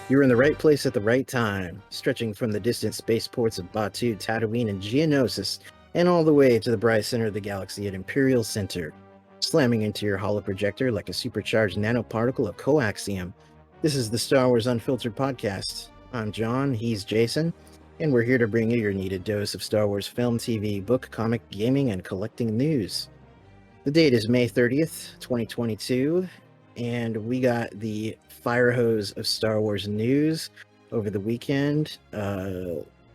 You're in the right place at the right time, stretching from the distant spaceports of Batu, Tatooine, and Geonosis, and all the way to the bright center of the galaxy at Imperial Center, slamming into your holoprojector like a supercharged nanoparticle of coaxium. This is the Star Wars Unfiltered podcast. I'm John, he's Jason, and we're here to bring you your needed dose of Star Wars film, TV, book, comic, gaming, and collecting news. The date is May 30th, 2022, and we got the fire hose of Star Wars news over the weekend,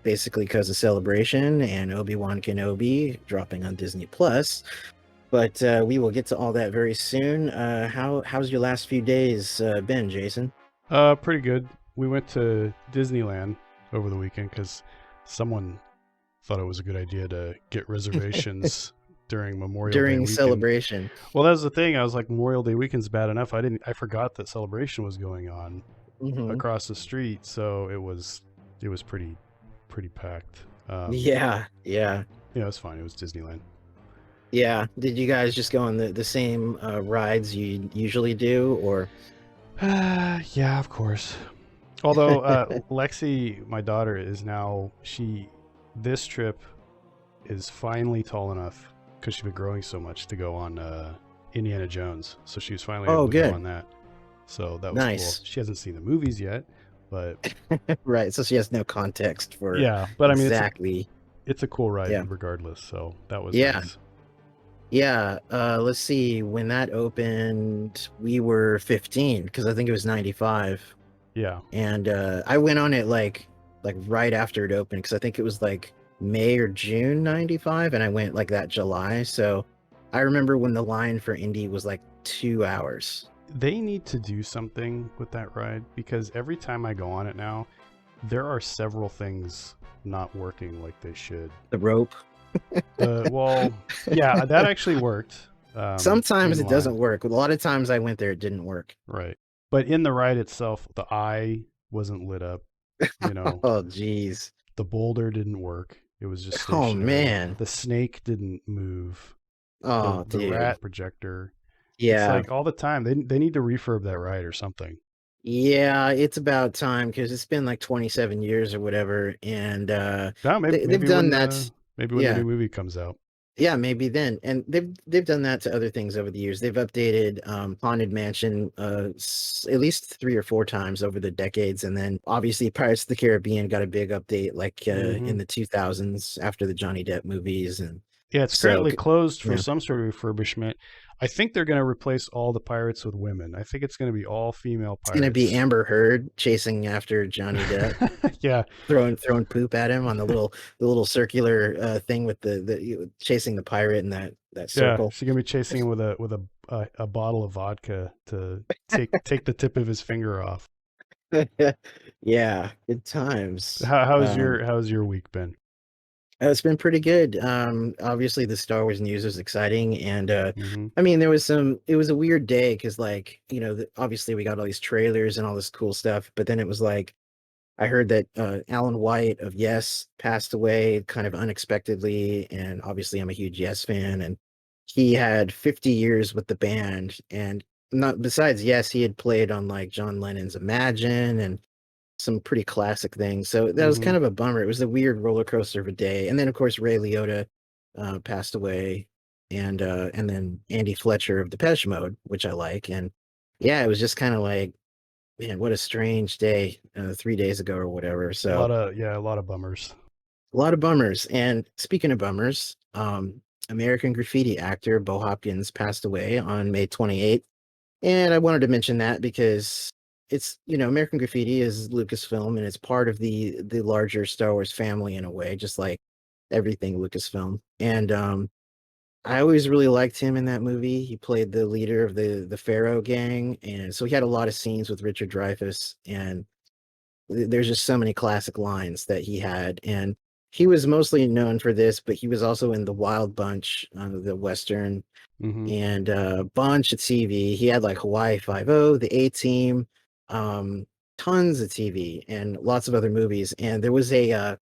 basically because of Celebration and Obi-Wan Kenobi dropping on Disney Plus. But we will get to all that very soon. How's your last few days been, Jason? Pretty good. We went to Disneyland over the weekend because someone thought it was a good idea to get reservations during Memorial Day During weekend. Celebration. Well, that was the thing. I was like, Memorial Day weekend's bad enough. I forgot that Celebration was going on across the street, so it was pretty packed. Yeah. Yeah, it was fine. It was Disneyland. Yeah. Did you guys just go on the same rides you usually do, or? Yeah, of course. Although Lexi, my daughter, is now this trip is finally tall enough because she's been growing so much to go on Indiana Jones. So she was finally able to go on that. So that was nice. Cool. She hasn't seen the movies yet, but right. So she has no context for but exactly. I mean, it's a cool ride regardless. So that was nice. Yeah. Let's see. When that opened, we were 15 because I think it was 95. Yeah. And I went on it like right after it opened because I think it was like May or June 95, and I went like that July. So I remember when the line for Indy was like 2 hours. They need to do something with that ride because every time I go on it now, there are several things not working like they should. The rope. Yeah, that actually worked. Sometimes it doesn't work. A lot of times I went there, it didn't work. Right. But in the ride itself, the eye wasn't lit up. Oh, geez. The boulder didn't work. It was just stationary. Oh, man. The snake didn't move. Oh, the rat projector. Yeah. It's like all the time. They need to refurb that ride or something. Yeah, it's about time because it's been like 27 years or whatever. And they've done that. Maybe when the new movie comes out. Yeah, maybe then. And they've done that to other things over the years. They've updated Haunted Mansion at least 3 or 4 times over the decades. And then obviously Pirates of the Caribbean got a big update like in the 2000s after the Johnny Depp movies. And yeah, it's currently closed for some sort of refurbishment. I think they're going to replace all the pirates with women. I think it's going to be all female pirates. It's going to be Amber Heard chasing after Johnny Depp. Yeah, throwing poop at him on the little circular thing with the chasing the pirate in that circle. Yeah, she's going to be chasing him with a bottle of vodka to take the tip of his finger off. Yeah, good times. How's your week been? It's been pretty good. Obviously the Star Wars news is exciting, and I mean it was a weird day because like obviously we got all these trailers and all this cool stuff, but then it was like I heard that Alan White of Yes passed away kind of unexpectedly, and obviously I'm a huge Yes fan, and he had 50 years with the band, and not besides Yes he had played on like John Lennon's Imagine and some pretty classic things. So that was kind of a bummer. It was a weird roller coaster of a day. And then of course Ray Liotta passed away, and then Andy Fletcher of Depeche Mode, which I like. And yeah, it was just kind of like, man, what a strange day 3 days ago or whatever. So a lot of bummers. A lot of bummers. And speaking of bummers, American Graffiti actor Bo Hopkins passed away on May 28th. And I wanted to mention that because it's, American Graffiti is Lucasfilm, and it's part of the larger Star Wars family in a way, just like everything Lucasfilm. And I always really liked him in that movie. He played the leader of the Pharaoh gang, and so he had a lot of scenes with Richard Dreyfuss, and there's just so many classic lines that he had. And he was mostly known for this, but he was also in the Wild Bunch, the Western, and a bunch of TV. He had like Hawaii Five-0, the A-Team, tons of TV, and lots of other movies. And there was a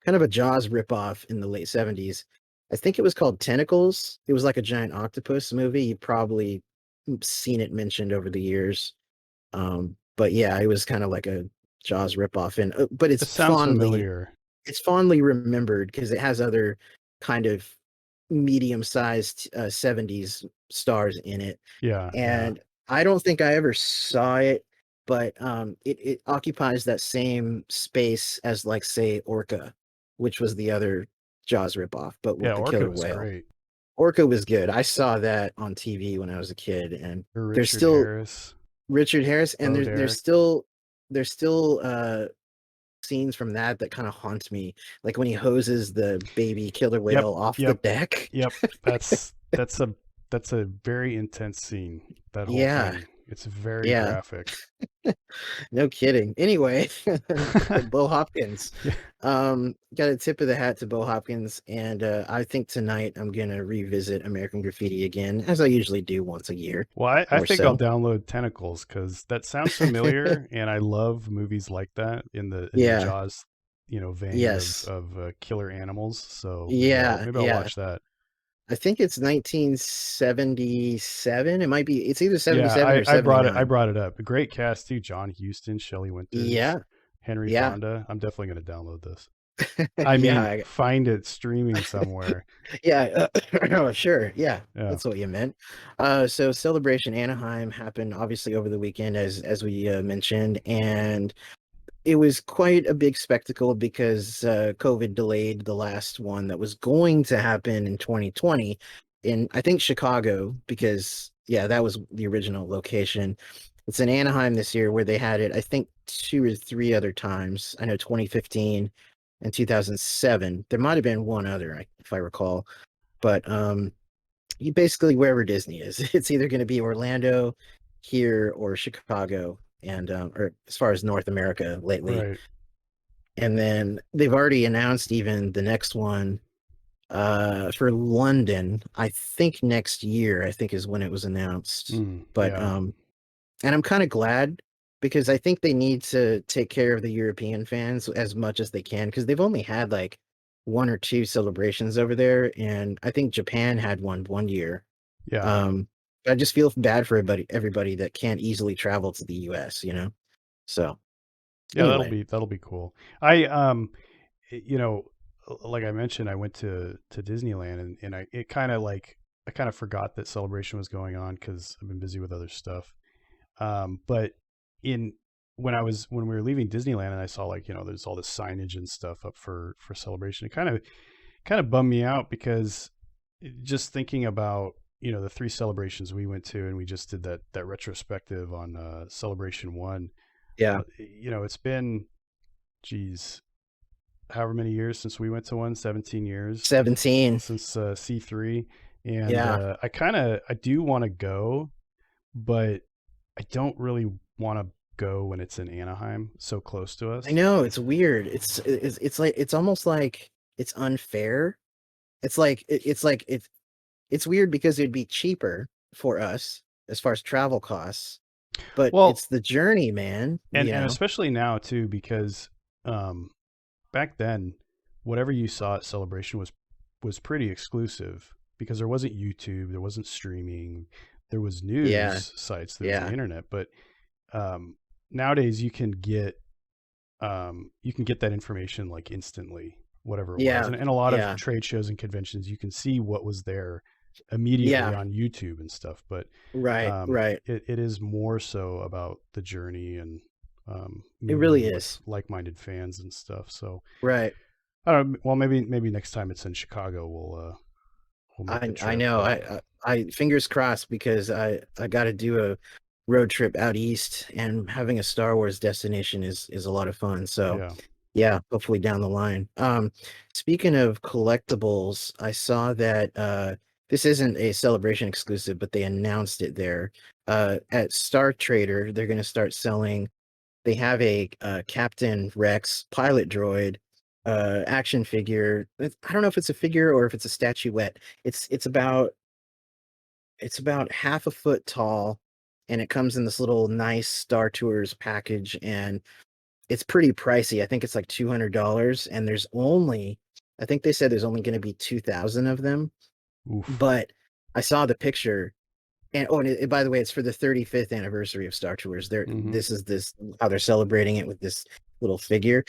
kind of a Jaws ripoff in the late 70s. I think it was called Tentacles. It was like a giant octopus movie. You've probably seen it mentioned over the years. but yeah, it was kind of like a Jaws ripoff, and but This sounds familiar. it's fondly remembered because it has other kind of medium-sized 70s stars in it. Yeah, yeah. And I don't think I ever saw it, but it occupies that same space as, like, say, Orca, which was the other Jaws ripoff, but Yeah, with the Orca killer was whale. great. Orca was good. I saw that on TV when I was a kid, and Or there's Richard still Harris, Richard Harris, and Bo there's Derek. still scenes from that that kind of haunt me, like when he hoses the baby killer Yep, whale off the yep, deck. yep. That's a very intense scene. That whole Yeah, thing. It's very yeah, graphic. no kidding. Anyway, Bo Hopkins. Yeah. Got a tip of the hat to Bo Hopkins, and I think tonight I'm gonna revisit American Graffiti again, as I usually do once a year Well, I or think I'll so. download Tentacles because that sounds familiar, and I love movies like that in the Yeah. Jaws, vein Yes. of killer animals. So Yeah. maybe I'll Yeah. watch that. I think it's 1977. It might be. It's either Yeah, 77 or I 79. brought it up. A great cast too: John Huston, Shelley Winters, Yeah. Henry Yeah. Fonda. I'm definitely going to download this. I mean, Yeah. find it streaming somewhere. Yeah. Oh, sure. Yeah. Yeah. That's what you meant. So Celebration Anaheim happened obviously over the weekend, as we mentioned, and it was quite a big spectacle because COVID delayed the last one that was going to happen in 2020 in, I think, Chicago, because yeah, that was the original location. It's in Anaheim this year where they had it, I think, two or three other times. I know 2015 and 2007. There might have been one other, if I recall, but you basically wherever Disney is, it's either going to be Orlando, here, or Chicago, and or as far as North America lately. Right. And then they've already announced even the next one for London. I think next year, I think is when it was announced. But Yeah. and I'm kind of glad because I think they need to take care of the European fans as much as they can because they've only had like one or two celebrations over there, and I think Japan had one year. Yeah. um, I just feel bad for everybody that can't easily travel to the US, you know? So, Yeah, anyway. that'll be cool. I you know, like I mentioned, I went to Disneyland, and I kind of forgot that Celebration was going on because I've been busy with other stuff. But in when we were leaving Disneyland and I saw, like, there's all this signage and stuff up for Celebration, it kind of bummed me out because just thinking about, the three celebrations we went to, and we just did that retrospective on Celebration 1. Yeah. It's been, geez, however many years since we went to one, 17 years 17. since C3. And Yeah. I do want to go, but I don't really want to go when it's in Anaheim, so close to I us. know, it's weird. It's like it's almost like it's unfair. It's weird because it'd be cheaper for us as far as travel costs, but Well, it's the journey, man, you and know? especially now too, because um, back then, whatever you saw at Celebration was pretty exclusive because there wasn't YouTube, there wasn't streaming, there was Yeah. news sites, there was the Yeah. internet. But nowadays, you can get that information like instantly, whatever it was. Yeah. And a lot of Yeah. trade shows and conventions, you can see what was there immediately Yeah. on YouTube and stuff. But Right. Right. it is more so about the journey and It really mingling with is. like-minded fans and stuff. So Right. I don't know, well, maybe next time it's in Chicago, we'll make the I trip. know. But I fingers crossed because I got to do a road trip out east, and having a Star Wars destination is a lot of fun. So, yeah. yeah, hopefully down the line. Speaking of collectibles, I saw that this isn't a Celebration exclusive, but they announced it there. At Star Trader, they're going to start selling. They have a Captain Rex pilot droid action figure. I don't know if it's a figure or if it's a statuette. It's about half a foot tall, and it comes in this little nice Star Tours package, and it's pretty pricey. I think it's like $200, and I think they said there's only going to be 2,000 of them. Oof. But I saw the picture, and by the way, it's for the 35th anniversary of Star Tours. Hmm. This how they're celebrating it with this little figure.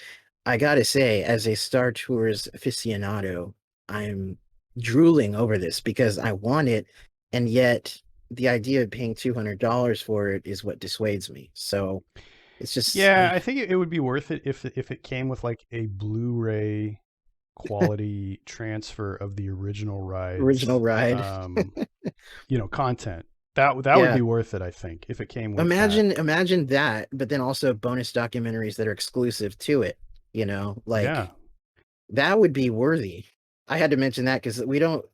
I gotta say, as a Star Tours aficionado, I'm drooling over this because I want it, and yet the idea of paying $200 for it is what dissuades me. So it's just Yeah, I think it would be worth it if it came with like a Blu-ray quality transfer of the original original rides, ride. content. That would Yeah. be worth it, I think, if it came with that. Imagine that, but then also bonus documentaries that are exclusive to it, Yeah. like that would be worthy. I had to mention that because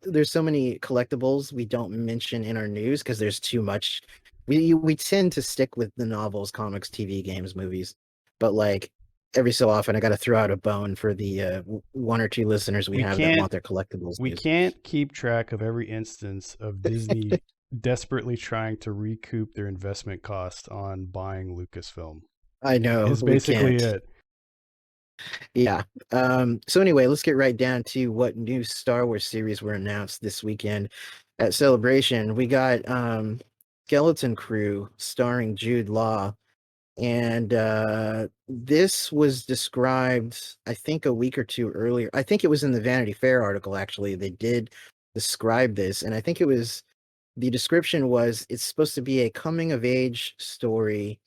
there's so many collectibles we don't mention in our news because there's too much. We tend to stick with the novels, comics, TV, games, movies, but like every so often I got to throw out a bone for the one or two listeners we We have that can't want their collectibles we news. can't keep track of every instance of Disney desperately trying to recoup their investment cost on buying Lucasfilm. I know Is we basically can't. it. Yeah. So anyway, let's get right down to what new Star Wars series were announced this weekend at Celebration. We got Skeleton Crew starring Jude Law. And this was described, I think, a week or two earlier. I think it was in the Vanity Fair article, actually. They did describe this. And I think the description was it's supposed to be a coming of age story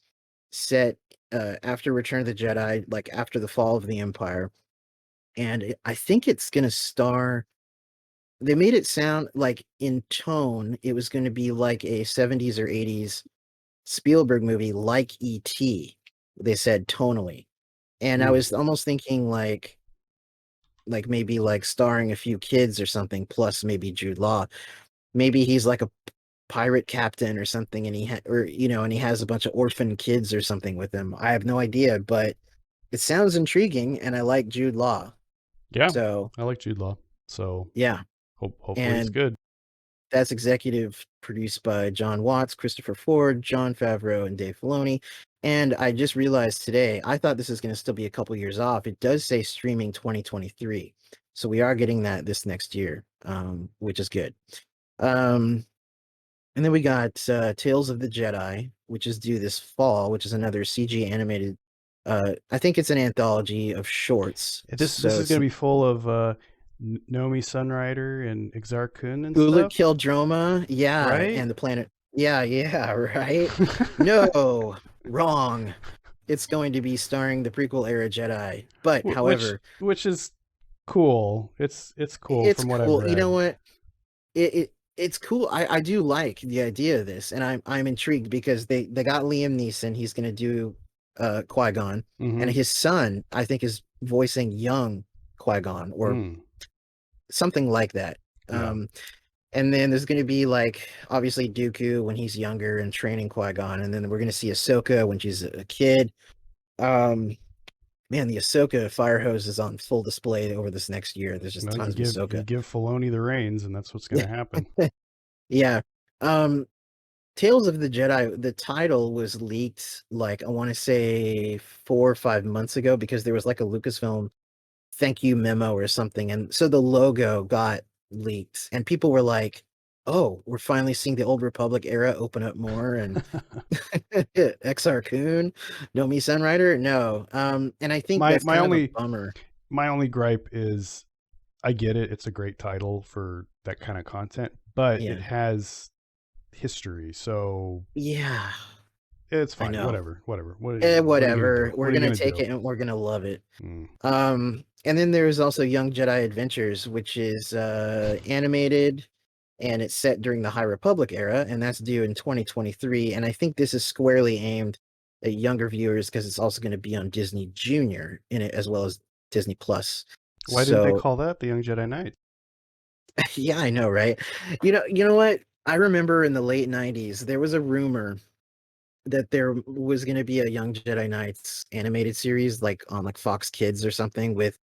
set after Return of the Jedi, like after the fall of the Empire. And I think it's going to star. They made it sound like in tone, it was going to be like a 70s or 80s Spielberg movie like E.T., they said tonally. And I Hmm. was almost thinking like maybe like starring a few kids or something, plus maybe Jude Law. Maybe he's like a pirate captain or something, and and he has a bunch of orphan kids or something with him. I have no idea, but it sounds intriguing, and I like Jude Law. Yeah, So I like Jude Law. So yeah, hopefully it's and good. that's executive produced by John Watts, Christopher Ford, Jon Favreau, and Dave Filoni. And I just realized today, I thought this is going to still be a couple years off. It does say streaming 2023. So we are getting that this next year, which is good. Um, and then we got Tales of the Jedi, which is due this fall, which is another CG animated. I think it's an anthology of shorts. This So is it's going to be full of Nomi Sunrider and Exar Kun and Ulic stuff, Qel-Droma, yeah, right? and the planet. Yeah, yeah, right. No, wrong. It's going to be starring the prequel era Jedi. But however, Which is cool. It's cool it's from what I've cool. You know read. what? It's cool. I do like the idea of this, and I'm intrigued because they got Liam Neeson. He's going to do Qui-Gon, and Hmm. his son, I think, is voicing young Qui-Gon or Mm. something like that. Yeah. Um, And then there's going to be like obviously Dooku when he's younger and training Qui-Gon, and then we're going to see Ahsoka when she's a kid. Um, Man, the Ahsoka fire hose is on full display over this next year. There's just Well, tons of you Ahsoka. give Filoni the reins, and that's what's going to happen. Yeah. Um, Tales of the Jedi, the title was leaked like I want to say 4 or 5 months ago because there was like a Lucasfilm thank you memo or something. And so the logo got leaked and people were like, oh, we're finally seeing the old Republic era open up more and XR Kun, no me Sunrider. No. And I think my that's my kind of a only bummer. my only gripe is I get it. It's a great title for that kind of content, but it Yeah. has history, so Yeah, it's I fine. know. Whatever. What are you gonna do? Whatever. What We're are you gonna gonna take do? it and we're gonna love it. Mm. And then there's also Young Jedi Adventures, which is animated and it's set during the High Republic era, and that's due in 2023. And I think this is squarely aimed at younger viewers because it's also going to be on Disney Junior in it as well as Disney Plus. Why didn't they So call that the Young Jedi Knight? yeah, I know, right? You know what? I remember in the late 90s, there was a rumor that there was going to be a Young Jedi Knights animated series like on like Fox Kids or something with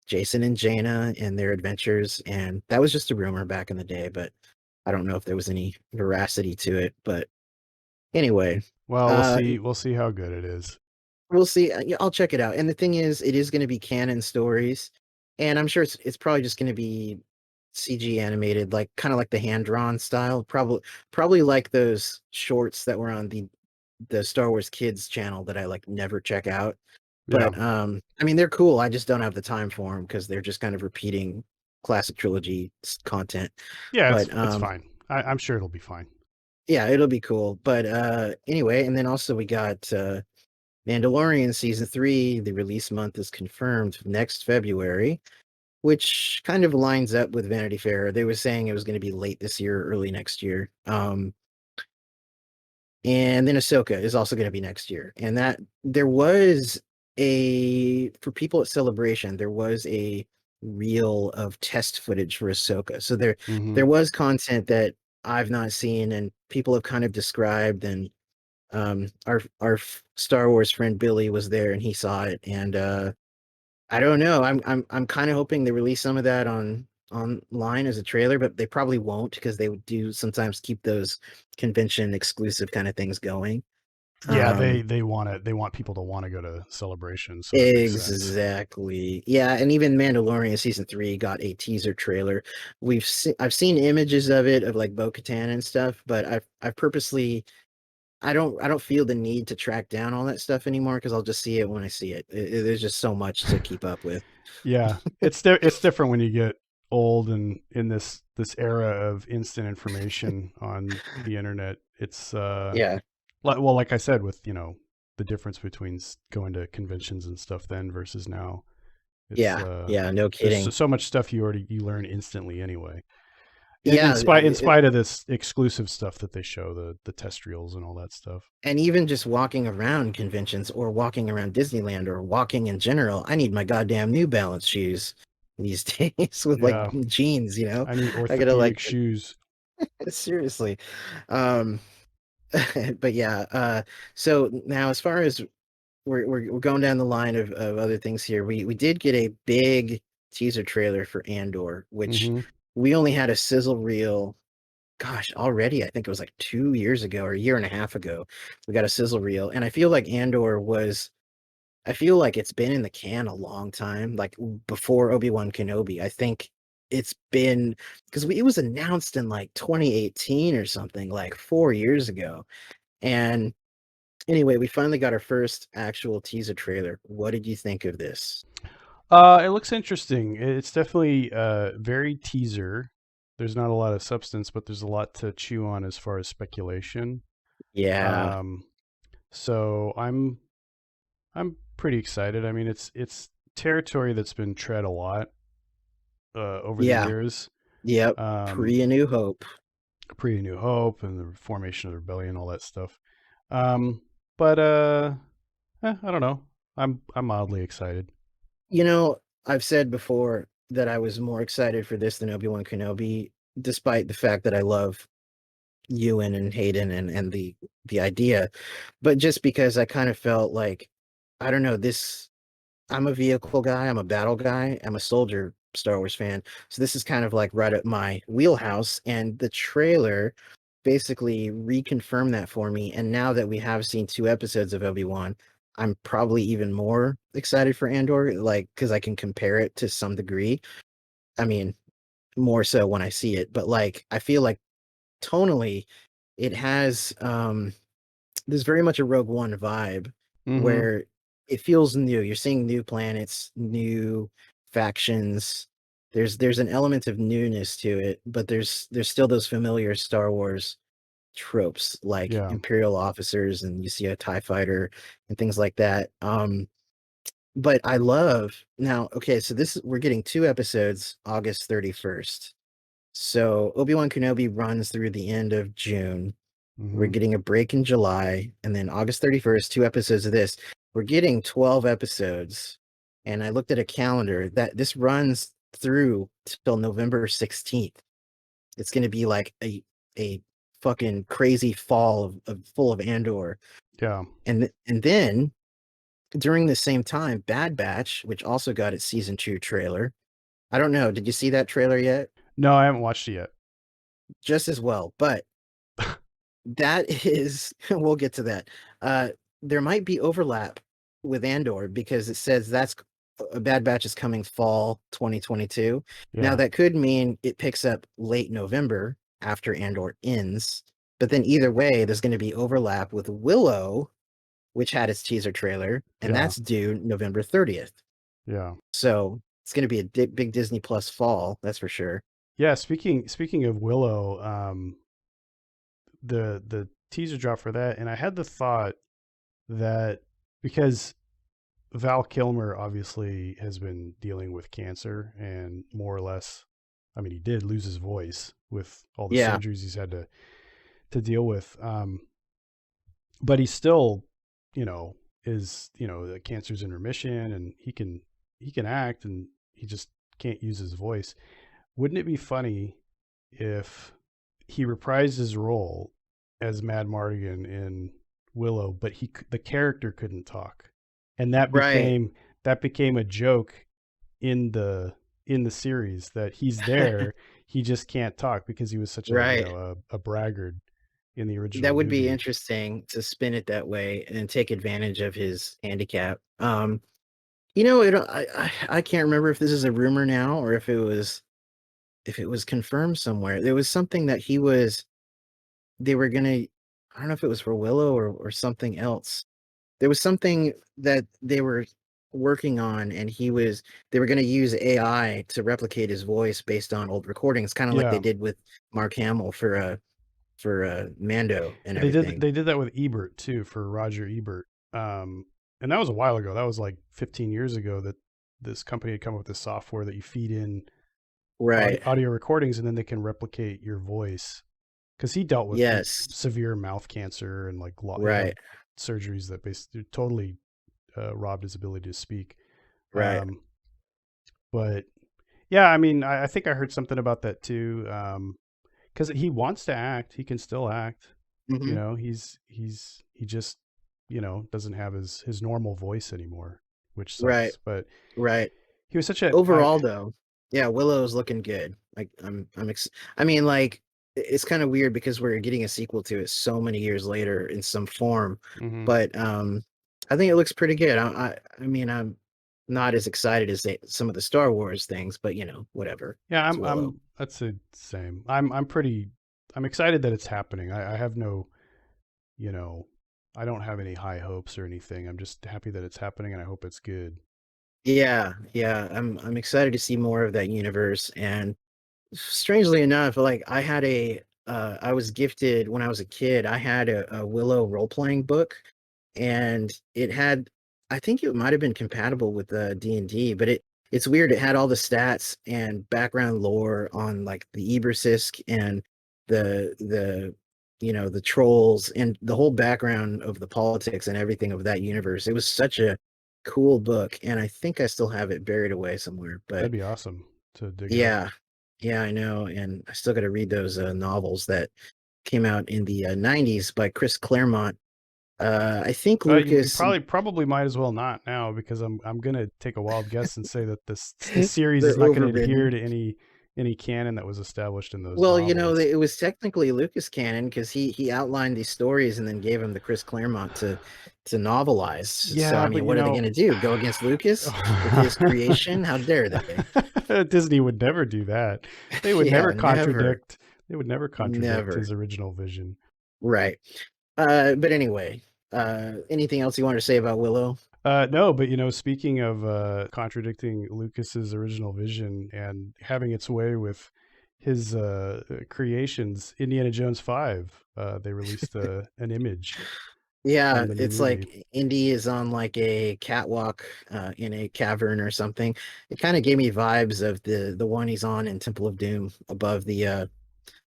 Jason and Jaina and their adventures, and that was just a rumor back in the day, but I don't know if there was any veracity to it. But anyway, Well, uh we'll see how good it is. we'll see. Yeah, I'll check it out. And the thing is, it is going to be canon stories, and I'm sure it's probably just going to be CG animated, like kind of like the hand drawn style. Probably like those shorts that were on the Star Wars Kids channel that I like never check out. Yeah. But I mean they're cool. I just don't have the time for them because they're just kind of repeating classic trilogy content. Yeah, But it's fine. I'm sure it'll be fine. yeah, it'll be cool. But anyway, and then also we got Mandalorian season 3. The release month is confirmed next February, which kind of lines up with Vanity Fair. They were saying it was going to be late this year, early next year. And then Ahsoka is also going to be next year. And that there was a for people at Celebration, there was a reel of test footage for Ahsoka. So Hmm. there was content that I've not seen and people have kind of described. And our Star Wars friend Billy was there and he saw it. And I don't know. I'm kind of hoping they release some of that online as a trailer, but they probably won't because they do sometimes keep those convention exclusive kind of things going. Yeah, Um, they want people to want to go to Celebration, so it makes sense. exactly. Yeah, and even Mandalorian season 3 got a teaser trailer. I've seen images of it of like Bo-Katan and stuff, but I've purposely I don't feel the need to track down all that stuff anymore because I'll just see it when I see it. There's just so much to keep up with. Yeah, it's different when you get old and in this era of instant information on the internet. It's Yeah. well, like I said, with the difference between going to conventions and stuff then versus now. It's Yeah. Yeah, no there's kidding. so much stuff you learn instantly anyway. In Yeah, spite of this exclusive stuff that they show, the test reels and all that stuff. and even just walking around conventions or walking around Disneyland or walking in general, I need my goddamn New Balance shoes these days with like Yeah, jeans, you know. I need I gotta like orthopedic shoes. seriously. Um but yeah, so now as far as we're going down the line of other things here, we did get a big teaser trailer for Andor, which Hmm. we only had a sizzle reel. Gosh, already, I think it was like 2 years ago or a year and a half ago, we got a sizzle reel. And I feel like I feel like it's been in the can a long time, like before Obi-Wan Kenobi. I think it's been because it was announced in like 2018 or something, like 4 years ago. And anyway, we finally got our first actual teaser trailer. What did you think of this? It looks interesting. It's definitely very teaser. There's not a lot of substance, but there's a lot to chew on as far as speculation. Yeah, Um, so I'm pretty excited. I mean, it's territory that's been tread a lot over the yeah, years. yep. Um, Pre A New Hope. Pre New Hope and the formation of the rebellion, all that stuff. Um, but I don't know. I'm mildly excited. You know, I've said before that I was more excited for this than Obi-Wan Kenobi, despite the fact that I love Ewan and Hayden and the idea. But just because I kind of felt like, I don't know, this I'm a vehicle guy, I'm a battle guy, I'm a soldier Star Wars fan. So this is kind of like right up my wheelhouse. And the trailer basically reconfirmed that for me. And now that we have seen 2 episodes of Obi-Wan, I'm probably even more excited for Andor, like because I can compare it to some degree. I mean, more so when I see it, but like I feel like tonally it has there's very much a Rogue One vibe Mm-hmm. where it feels new. You're seeing new planets, new factions. There's an element of newness to it, but there's still those familiar Star Wars tropes like Yeah. Imperial officers and you see a TIE fighter and things like that. But I love now, okay, so this we're getting 2 episodes August 31st. So Obi-Wan Kenobi runs through the end of June. We're Mm-hmm. getting a break in July, and then August 31st, 2 episodes of this. We're getting 12 episodes. And I looked at a calendar that this runs through till November 16th. It's going to be like a fucking crazy fall of full of Andor. Yeah. And then during the same time, Bad Batch, which also got its season 2 trailer. I don't know, did you see that trailer yet? No, I haven't watched it yet. Just as well, but that is we'll get to that. Uh, there might be overlap with Andor because it says that's a Bad Batch is coming fall 2022. Now Yeah. that could mean it picks up late November after Andor ends, but then either way, there's going to be overlap with Willow, which had its teaser trailer, and Yeah. that's due November 30th. Yeah. So it's going to be a big Disney Plus fall, that's for sure. Yeah. Speaking of Willow, the teaser drop for that, and I had the thought that because Val Kilmer obviously has been dealing with cancer and more or less, I mean, he did lose his voice with all the Yeah, surgeries he's had to deal with. But he still, is, the cancer's in remission and he can act and he just can't use his voice. Wouldn't it be funny if he reprised his role as Mad Mardigan in Willow, but the character couldn't talk, and that right. became a joke in the series that he's there, he just can't talk because he was such a Right. a braggart in the original That would be movie. interesting to spin it that way and take advantage of his handicap. I can't remember if this is a rumor now or if it was confirmed somewhere. There was something that they were gonna, I don't know if it was for Willow or something else. There was something that they were working on, and they were gonna use AI to replicate his voice based on old recordings, kind of like they Yeah. did with Mark Hamill for Mando and They did everything. they did that with Ebert too, for Roger Ebert. And that was a while ago. That was like 15 years ago that this company had come up with this software that you feed in Right. audio recordings and then they can replicate your voice. Because he dealt with Yes. severe mouth cancer and like he Right. had surgeries that basically totally robbed his ability to speak. Right. Um, but yeah, I mean, I think I heard something about that too. Because he wants to act, he can still act. Hmm. He just doesn't have his normal voice anymore, which Right. sucks. But Right. he was such a Overall, though, yeah, Willow's looking good. Like I mean, like it's kind of weird because we're getting a sequel to it so many years later in some form, mhm. but I think it looks pretty good. I mean, I'm not as excited as some of the Star Wars things, but whatever. Yeah, It's Willow. I'm that's the same. I'm excited that it's happening. I have no, you know, I don't have any high hopes or anything. I'm just happy that it's happening and I hope it's good. Yeah, yeah, I'm excited to see more of that universe. And strangely enough, like I was gifted when I was a kid, I had a Willow role-playing book, and it had, I think it might have been compatible with D&D, but it's weird. It had all the stats and background lore on like the Ebersisk and the the trolls and the whole background of the politics and everything of that universe. It was such a cool book, and I think I still have it buried away somewhere, That'd but be awesome to dig up. yeah. Yeah, I know, and I still gotta read those, novels that came out in the, 90s by Chris Claremont. I think You Lucas probably might as well not now because I'm gonna take a wild guess and say that this series is they're not going to adhere overridden. to any canon that was established in those Well, novels. it was technically Lucas canon because he outlined these stories and then gave them to Chris Claremont to novelize. So, Yeah, I but mean, what are they gonna do? Go against Lucas with his creation? How dare they? Disney would never do that. They would never Yeah, never. contradict. They would never contradict Never. his original vision. Right. But anyway, anything else you wanted to say about Willow? No, but speaking of contradicting Lucas's original vision and having its way with his creations, Indiana Jones 5, they released an image Yeah, from the new it's movie. like Indy is on like a catwalk in a cavern or something. It kind of gave me vibes of the one he's on in Temple of Doom above the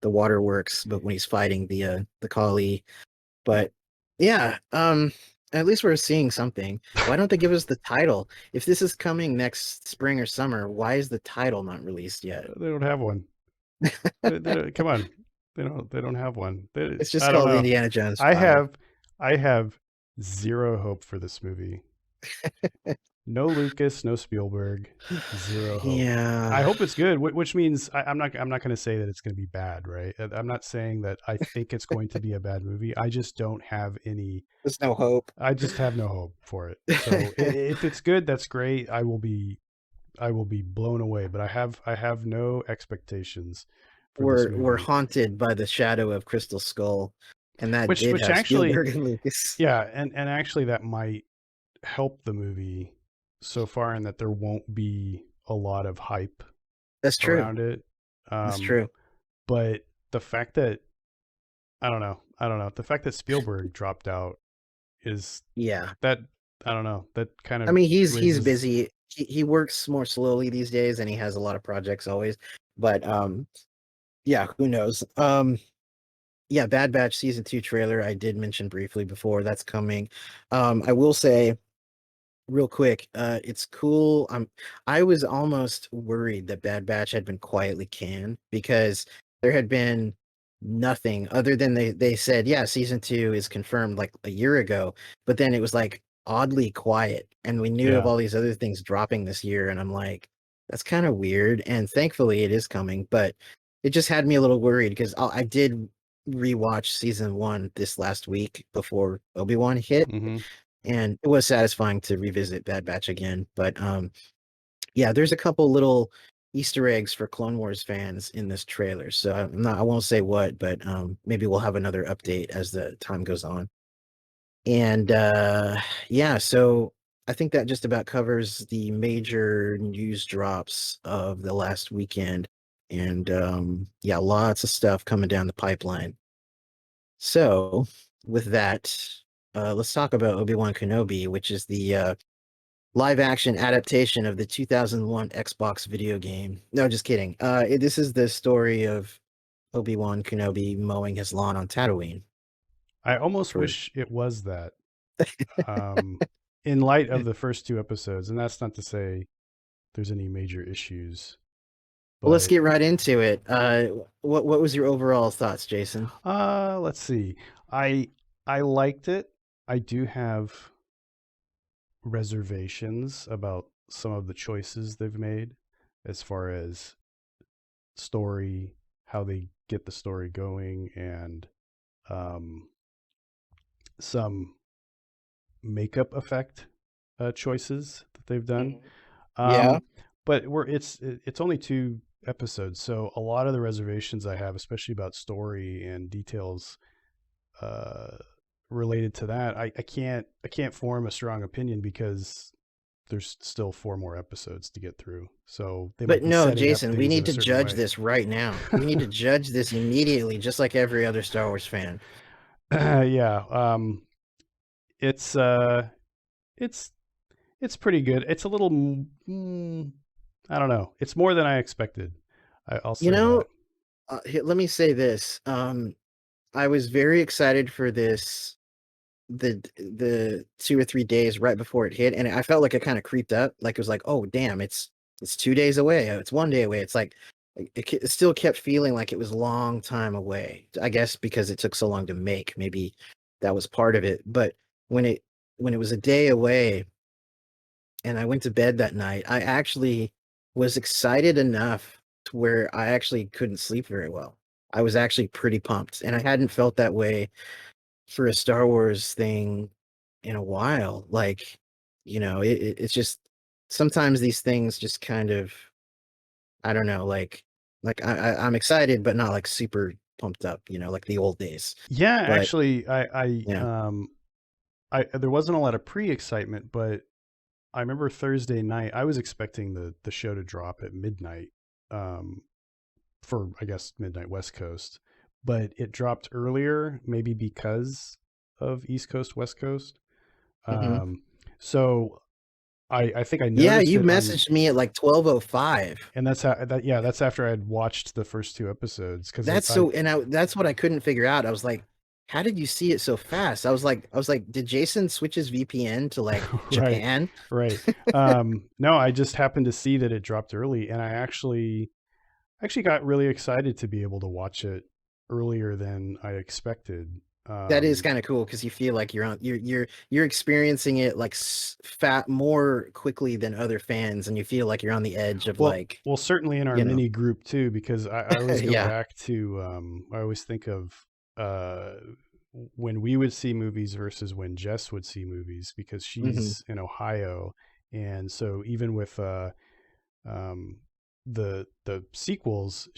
waterworks, but when he's fighting the Kali. But yeah, at least we're seeing something. Why don't they give us the title? If this is coming next spring or summer, why is the title not released yet? They don't have one. Come on, they don't have one. It's just I don't called know. Indiana Jones I 5. have I have zero hope for this movie. No Lucas, no Spielberg, zero hope. I Yeah, hope it's good, which means I'm not going to say that it's going to be bad, right? I'm not saying that I think it's going to be a bad movie. I just don't have any. there's no hope. I just have no hope for it. So if it's good, that's great. I will be blown away. But I have no expectations for this We're movie. haunted by the shadow of Crystal Skull, and that did Which have actually, Spielberg and Lucas. yeah, and actually that might help the movie so far in that there won't be a lot of hype That's true. around it. That's Um, true. but the fact that I don't know, the fact that Spielberg dropped out is Yeah. that I don't know, that kind I of mean, he's raises. busy. He works more slowly these days, and he has a lot of projects always. But yeah, who knows? Yeah, Bad Batch season 2 trailer I did mention briefly before. That's coming. I will say real quick, it's cool. I was almost worried that Bad Batch had been quietly canned because there had been nothing other than they said, yeah, season 2 is confirmed like a year ago, but then it was like oddly quiet, and we knew of Yeah. all these other things dropping this year, and I'm like, that's kind of weird. And thankfully, it is coming, but it just had me a little worried because I did rewatch season 1 this last week before Obi-Wan hit, Hmm. and it was satisfying to revisit Bad Batch again. But yeah, there's a couple little Easter eggs for Clone Wars fans in this trailer. So I won't say what, but maybe we'll have another update as the time goes on. And yeah, so I think that just about covers the major news drops of the last weekend. And yeah, lots of stuff coming down the pipeline. So with that, let's talk about Obi-Wan Kenobi, which is the live action adaptation of the 2001 Xbox video game. No, just kidding. This is the story of Obi-Wan Kenobi mowing his lawn on Tatooine I almost for wish it was that. Um, in light of the first two episodes, and that's not to say there's any major issues, Well, let's but get right into it. What was your overall thoughts, Jason? let's see. I I liked it. I do have reservations about some of the choices they've made as far as story, how they get the story going, and um, some makeup effect choices that they've done. Mhm. Yeah. Um, but it's only two episodes, so a lot of the reservations I have, especially about story and details uh, related to that, I can't form a strong opinion because there's still four more episodes to get through. So they But might be no, setting up Jason, we things in need a to certain judge way. this right now. We need to judge this immediately, just like every other Star Wars fan. Yeah, it's it's it's pretty good. It's a little, I don't know. It's more than I expected. I'll You say know, that. let me say this. I was very excited for this the 2 or 3 days right before it hit, and I felt like it kind of creeped up. Like it was like, oh damn, it's 2 days away. It's one day away. It's like it still kept feeling like it was a long time away. I guess because it took so long to make. Maybe that was part of it. But when it when it was a day away, and I went to bed that night, I actually was excited enough to where I actually couldn't sleep very well. I was actually pretty pumped, and I hadn't felt that way for a Star Wars thing in a while. Like, it's just sometimes these things just kind of, I don't know, like I'm excited, but not like super pumped up, like the old days. Yeah, But actually, yeah. I there wasn't a lot of pre-excitement, but I remember Thursday night, I was expecting the show to drop at midnight, um, for I guess midnight West Coast, but it dropped earlier, maybe because of East Coast West Coast. Hmm. Um, so I think I Yeah, noticed you it on, messaged me at like 12:05. and that's how that yeah, that's after I had watched the first two episodes because That's what I couldn't figure out. I was like, how did you see it so fast? I was like, did Jason switch his VPN to like right, Japan? right. No, I just happened to see that it dropped early, and I actually got really excited to be able to watch it earlier than I expected. That is Um, kind of cool because you feel like you're experiencing it like fat more quickly than other fans, and you feel like you're on the edge of well, like, well, certainly in our you know, mini group too, because I always go yeah. back to I always think of uh, when we would see movies versus when Jess would see movies because Hmm. she's in Ohio, and so even with um, the sequels,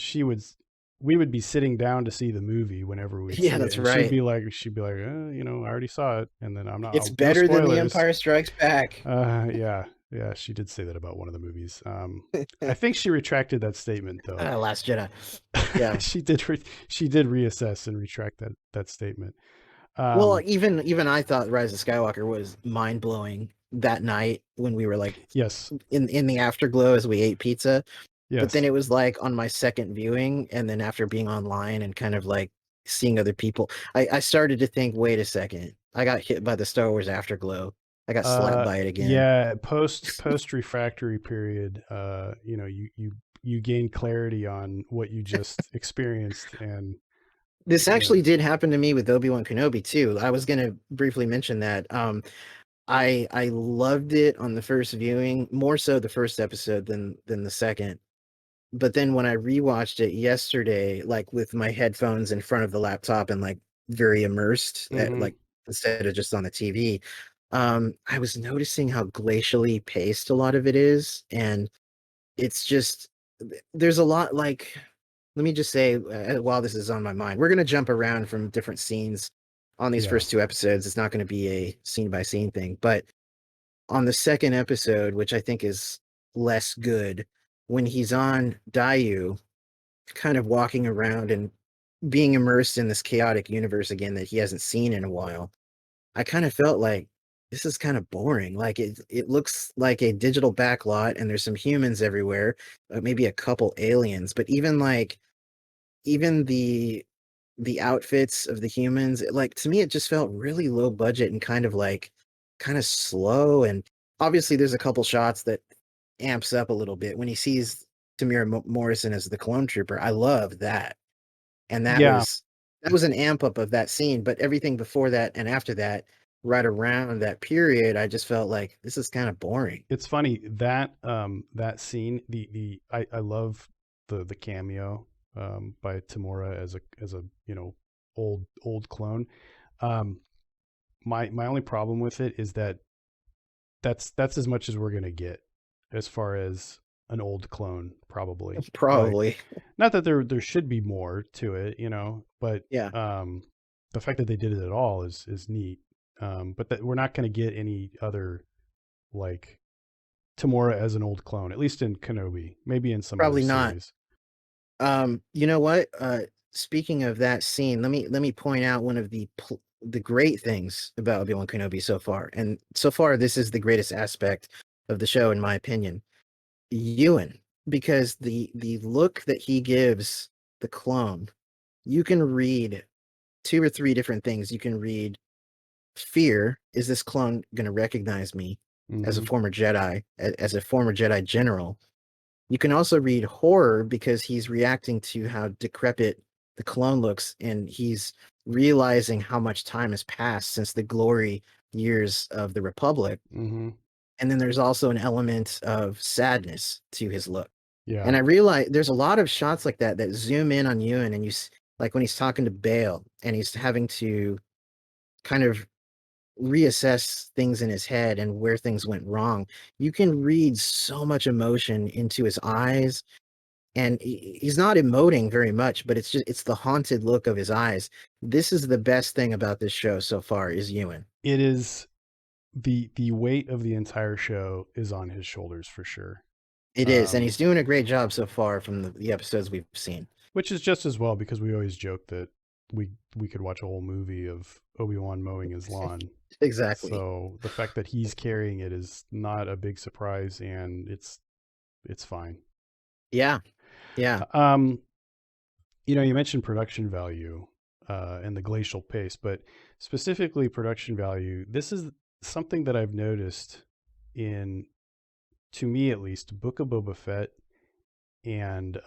we would be sitting down to see the movie whenever we'd Yeah, see it, that's and right. she'd be like, I already saw it, and then I'm not, It's no better than The spoilers. Empire Strikes Back. Yeah, yeah, she did say that about one of the movies. I think she retracted that statement though. Last Jedi. Yeah. She did reassess and retract that statement. Well, Um, even I thought Rise of Skywalker was mind blowing that night when we were like yes, in the afterglow as we ate pizza. But then yes. it was like on my second viewing, and then after being online and kind of like seeing other people, I started to think, wait a second, I got hit by the Star Wars afterglow. I got slapped by it again. Yeah, post refractory period, you gain clarity on what you just experienced, and This yeah, actually did happen to me with Obi-Wan Kenobi too. I was gonna briefly mention that. I loved it on the first viewing, more so the first episode than the second. But then when I rewatched it yesterday, like with my headphones in front of the laptop and like very immersed, hmm, like instead of just on the TV, I was noticing how glacially paced a lot of it is, and it's just there's a lot like. Let me just say, while this is on my mind, we're gonna jump around from different scenes on these yeah, first two episodes. It's not going to be a scene by scene thing, but on the second episode, which I think is less good, when he's on Dayu, kind of walking around and being immersed in this chaotic universe again that he hasn't seen in a while, I kind of felt like this is kind of boring. Like it looks like a digital backlot, and there's some humans everywhere, maybe a couple aliens, but even the outfits of the humans, like to me, it just felt really low budget and kind of slow. And obviously, there's a couple shots that amps up a little bit when he sees Tamira Morrison as the clone trooper. I love that, and yeah. that was an amp up of that scene. But everything before that and after that, right around that period, I just felt like this is kind of boring. It's funny that that scene. I love the cameo by Tamora as a old clone. Um, my only problem with it is that that's as much as we're gonna get as far as an old clone, probably. Like, Probably, not that there should be more to it, but yeah. the fact that they did it at all is neat. But that we're not gonna get any other like Tamora as an old clone, at least in Kenobi, maybe in some other Probably not. series. You know what? Speaking of that scene, let me point out one of the great things about Obi-Wan Kenobi so far. And so far, this is the greatest aspect of the show, in my opinion. Ewan, because the look that he gives the clone, you can read two or three different things. You can read fear. Is this clone going to recognize me as a Hmm. former Jedi, as a former Jedi general? You can also read horror because he's reacting to how decrepit the clone looks, and he's realizing how much time has passed since the glory years of the Republic. Hmm. And then there's also an element of sadness to his look. Yeah. And I realize there's a lot of shots like that that zoom in on Ewan, and like when he's talking to Bale and he's having to kind of reassess things in his head and where things went wrong. You can read so much emotion into his eyes, and he's not emoting very much, but it's the haunted look of his eyes. This is the best thing about this show so far is Ewan. It is the weight of the entire show is on his shoulders for sure. It is, and Um, he's doing a great job so far from the episodes we've seen. which is just as well because we always joke that we could watch a whole movie of Obi-Wan mowing his lawn. Exactly. So the fact that he's carrying it is not a big surprise, and it's fine. Yeah, yeah. Um, you mentioned production value and the glacial pace, but specifically production value. This is something that I've noticed in, to me at least, Book of Boba Fett and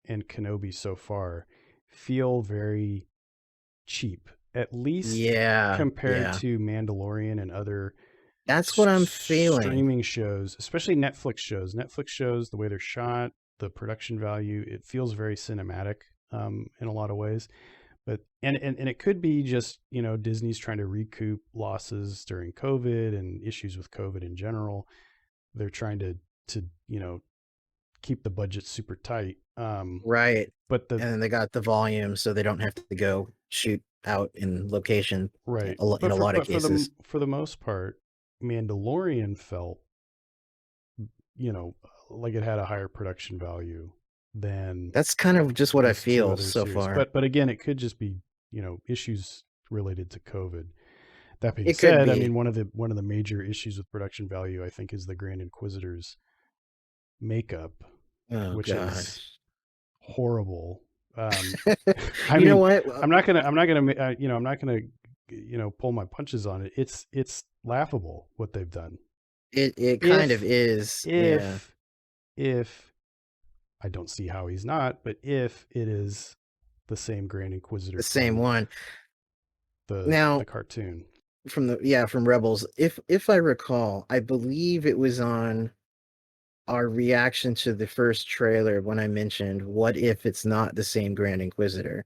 Kenobi so far feel very cheap. at least Yeah, compared yeah. to Mandalorian and other That's what I'm feeling. streaming shows, especially Netflix shows. Netflix shows, the way they're shot, the production value, it feels very cinematic in a lot of ways. But and it could be just, Disney's trying to recoup losses during COVID and issues with COVID in general. They're trying to keep the budget super tight. Right. But the And then they got the volume so they don't have to go shoot out in location right, in a lot of but cases. for the most part, Mandalorian felt, you know, like it had a higher production value than That's kind of just what I these two feel other so series. far. But again, it could just be, issues related to COVID. That being It could said, I mean, be. one of the major issues with production value, I think, is the Grand Inquisitor's makeup, Oh which is gosh. horrible. I You know mean, what? I'm not gonna, pull my punches on it. It's laughable what they've done. It kind of If is. Yeah. if if I don't see how he's not, but if it is the same Grand Inquisitor The same from one. the Now, cartoon. from Rebels, if I recall, I believe it was on our reaction to the first trailer when I mentioned, what if it's not the same Grand Inquisitor?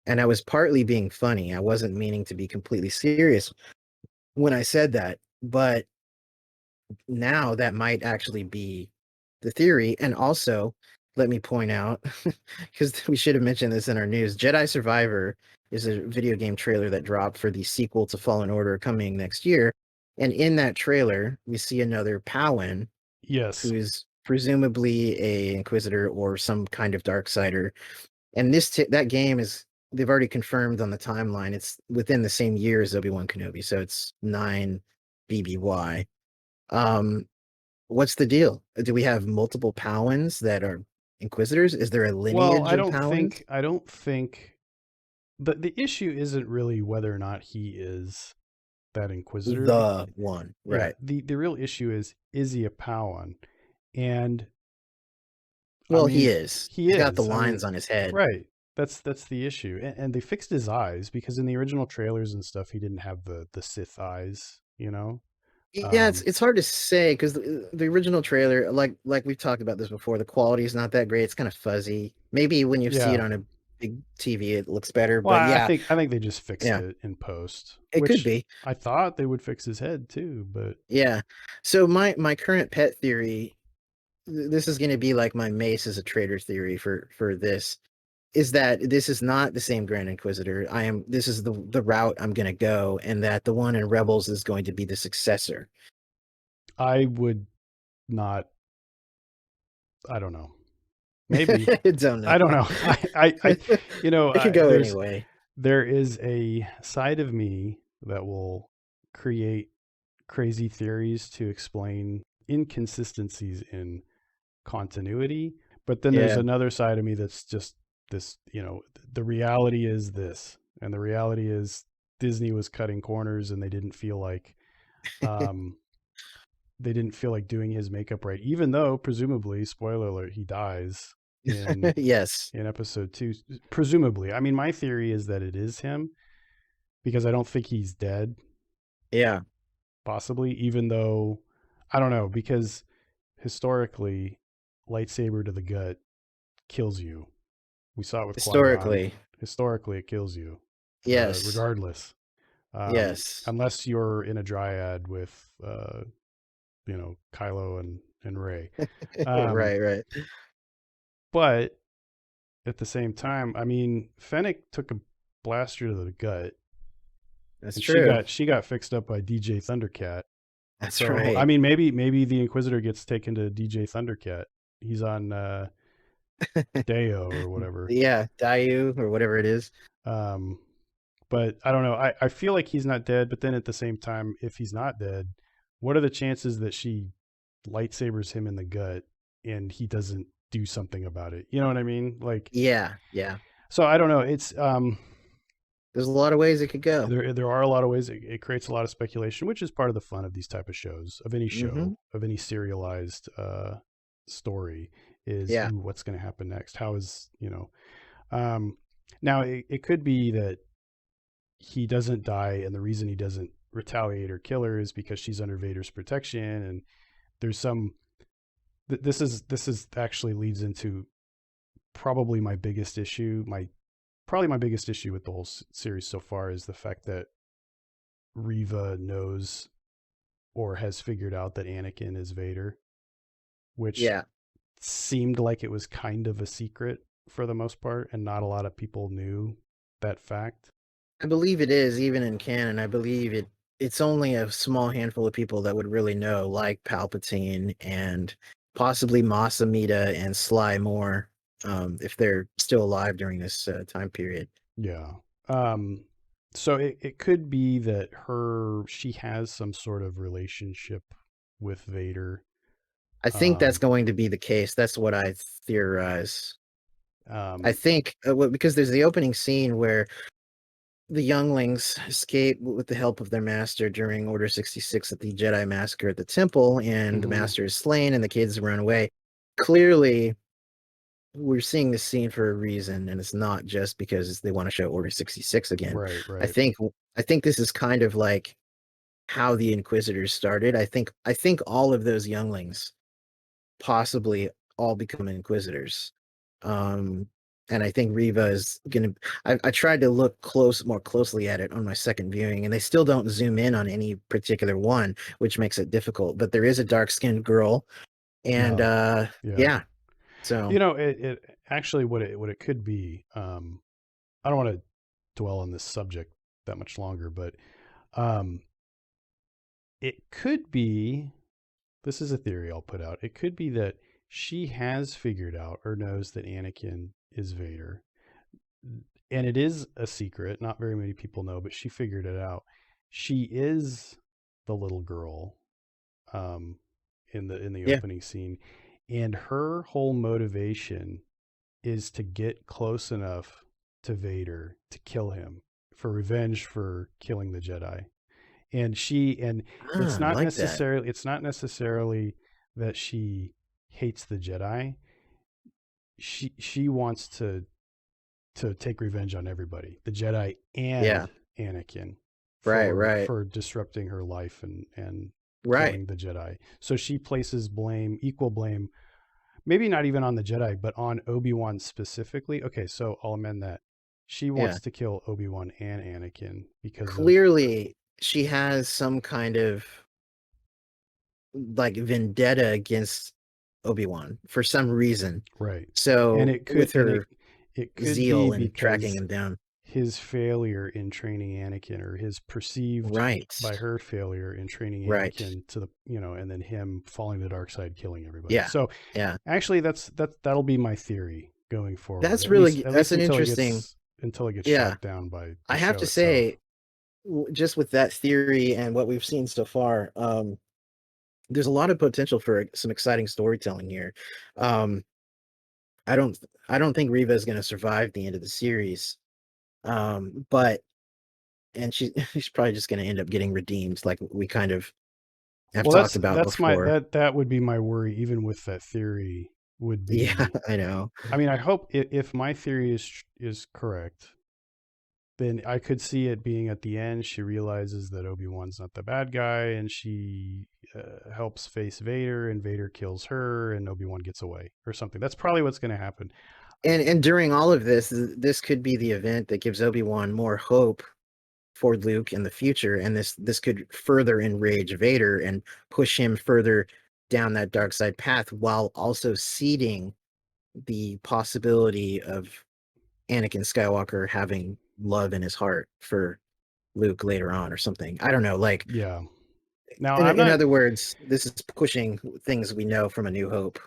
And I was partly being funny. I wasn't meaning to be completely serious when I said that, but now that might actually be the theory. And also, let me point out, because we should have mentioned this in our news, Jedi Survivor is a video game trailer that dropped for the sequel to Fallen Order coming next year. And in that trailer, we see another Powin Yes. who's presumably a Inquisitor or some kind of Darksider. And that game is, they've already confirmed on the timeline, it's within the same year as Obi-Wan Kenobi, so it's 9 BBY. Um, what's the deal? Do we have multiple Powins that are Inquisitors? Is there a Well, lineage of Powins? I don't think the issue isn't really whether or not he is that Inquisitor. The one, Yeah, right? the real issue is he a Powon? And I Well, he mean, is. he He's got the is. I mean, lines on his head. right. That's the issue. And they fixed his eyes because in the original trailers and stuff, he didn't have the Sith eyes. Yeah, Um, it's hard to say because the original trailer, like we've talked about this before, the quality is not that great. It's kind of fuzzy. Maybe when you see it yeah. on a big TV, it looks better. Well, But yeah, I think they just fixed yeah, it in post, it could which be. I thought they would fix his head too, but Yeah. So my current pet theory, this is going to be like my Mace as a traitor theory for this, is that this is not the same Grand Inquisitor. This is the route I'm going to go, and that the one in Rebels is going to be the successor. I would not. I don't know. Maybe Don't know. I don't know. It could go anyway. there is a side of me that will create crazy theories to explain inconsistencies in continuity, but then there's Yeah. another side of me that's just this. The reality is this, and the reality is Disney was cutting corners, and um, they didn't feel like doing his makeup right, even though presumably, spoiler alert, he dies in Yes. episode 2. Presumably, I mean, my theory is that it is him because I don't think he's dead. Yeah. Possibly, even though I don't know, because historically, lightsaber to the gut kills you. We saw it with Qui-Gon. Historically. Historically, it kills you, Yes. regardless, Yes. unless you're in a dryad with Kylo and Rey. Um, Right, right. but at the same time, I mean, Fennec took a blaster to the gut, That's and true. she got fixed up by DJ Thundercat. That's So I right. mean, maybe the Inquisitor gets taken to DJ Thundercat. He's on Deo or whatever. Yeah, Dayu or whatever it is. Um, but I don't know. I feel like he's not dead, but then at the same time, if he's not dead, what are the chances that she lightsabers him in the gut and he doesn't do something about it? You know what I mean? Like, Yeah, yeah. so I don't know. It's There's a lot of ways it could go. there are a lot of ways. It creates a lot of speculation, which is part of the fun of these type of shows, of any Hmm. show, of any serialized story. Is, Yeah. ooh, what's going to happen next? How is, um, now it could be that he doesn't die, and the reason he doesn't retaliate or kill her is because she's under Vader's protection. And there's some this is actually leads into probably my biggest issue. My biggest issue with the whole series so far is the fact that Riva knows or has figured out that Anakin is Vader, which Yeah, seemed like it was kind of a secret for the most part, and not a lot of people knew that fact. I believe it is even in canon. I believe it's only a small handful of people that would really know, like Palpatine and possibly Mos Amida and Sly Moore, if they're still alive during this time period. Yeah. Um, so it could be that she has some sort of relationship with Vader. I think that's Um, going to be the case. That's what I theorize. I um, think because there's the opening scene where the younglings escape with the help of their master during Order 66 at the Jedi massacre at the temple, and the mhm. master is slain and the kids run away. Clearly, we're seeing this scene for a reason, and it's not just because they want to show Order 66 again. Right, I right. think I think this is kind of like how the Inquisitors started. I think all of those younglings possibly all become Inquisitors. Um, and I think Riva is gonna. I tried to look more closely at it on my second viewing, and they still don't zoom in on any particular one, which makes it difficult. But there is a dark-skinned girl, and Yeah, yeah. yeah. So It actually what it could be. I don't want to dwell on this subject that much longer, but um, it could be. This is a theory I'll put out. It could be that she has figured out or knows that Anakin is Vader, and it is a secret. Not very many people know, but she figured it out. She is the little girl um, in the yeah, opening scene, and her whole motivation is to get close enough to Vader to kill him for revenge for killing the Jedi. And I like that. it's not necessarily that she hates the Jedi. She wants to take revenge on everybody, the Jedi Yeah, and Anakin, right, for right, disrupting her life and right. killing the Jedi. So she places equal blame, maybe not even on the Jedi, but on Obi-Wan specifically. Okay, so I'll amend that. She Yeah, wants to kill Obi-Wan and Anakin because of clearly she has some kind of like vendetta against Obi-Wan for some reason. right. And So with her it could be zeal in tracking because him down. his failure in training Anakin, or his perceived Right. by her failure in training Right. Anakin to the, and then him falling the dark side, killing everybody. Yeah. So Yeah. actually that'll be my theory going forward. At That's least an interesting. until it gets Yeah. shot down by I the have show to itself. say, just with that theory and what we've seen so far, there's a lot of potential for some exciting storytelling here. Um, I don't, I don't think Reva is going to survive the end of the series. But and she's probably just going to end up getting redeemed, like we kind of have Well, talked about before. that would be my worry, even with that theory, would Yeah, be. I know. I mean, I hope if my theory is correct, then I could see it being at the end. She realizes that Obi-Wan's not the bad guy, and she helps face Vader, and Vader kills her, and Obi-Wan gets away or something. That's probably what's going to happen. And during all of this, this could be the event that gives Obi-Wan more hope for Luke in the future, and this could further enrage Vader and push him further down that dark side path, while also seeding the possibility of Anakin Skywalker having love in his heart for Luke later on or something. I don't know. Like Yeah. Now I'm in not. other words, this is pushing things we know from A New Hope.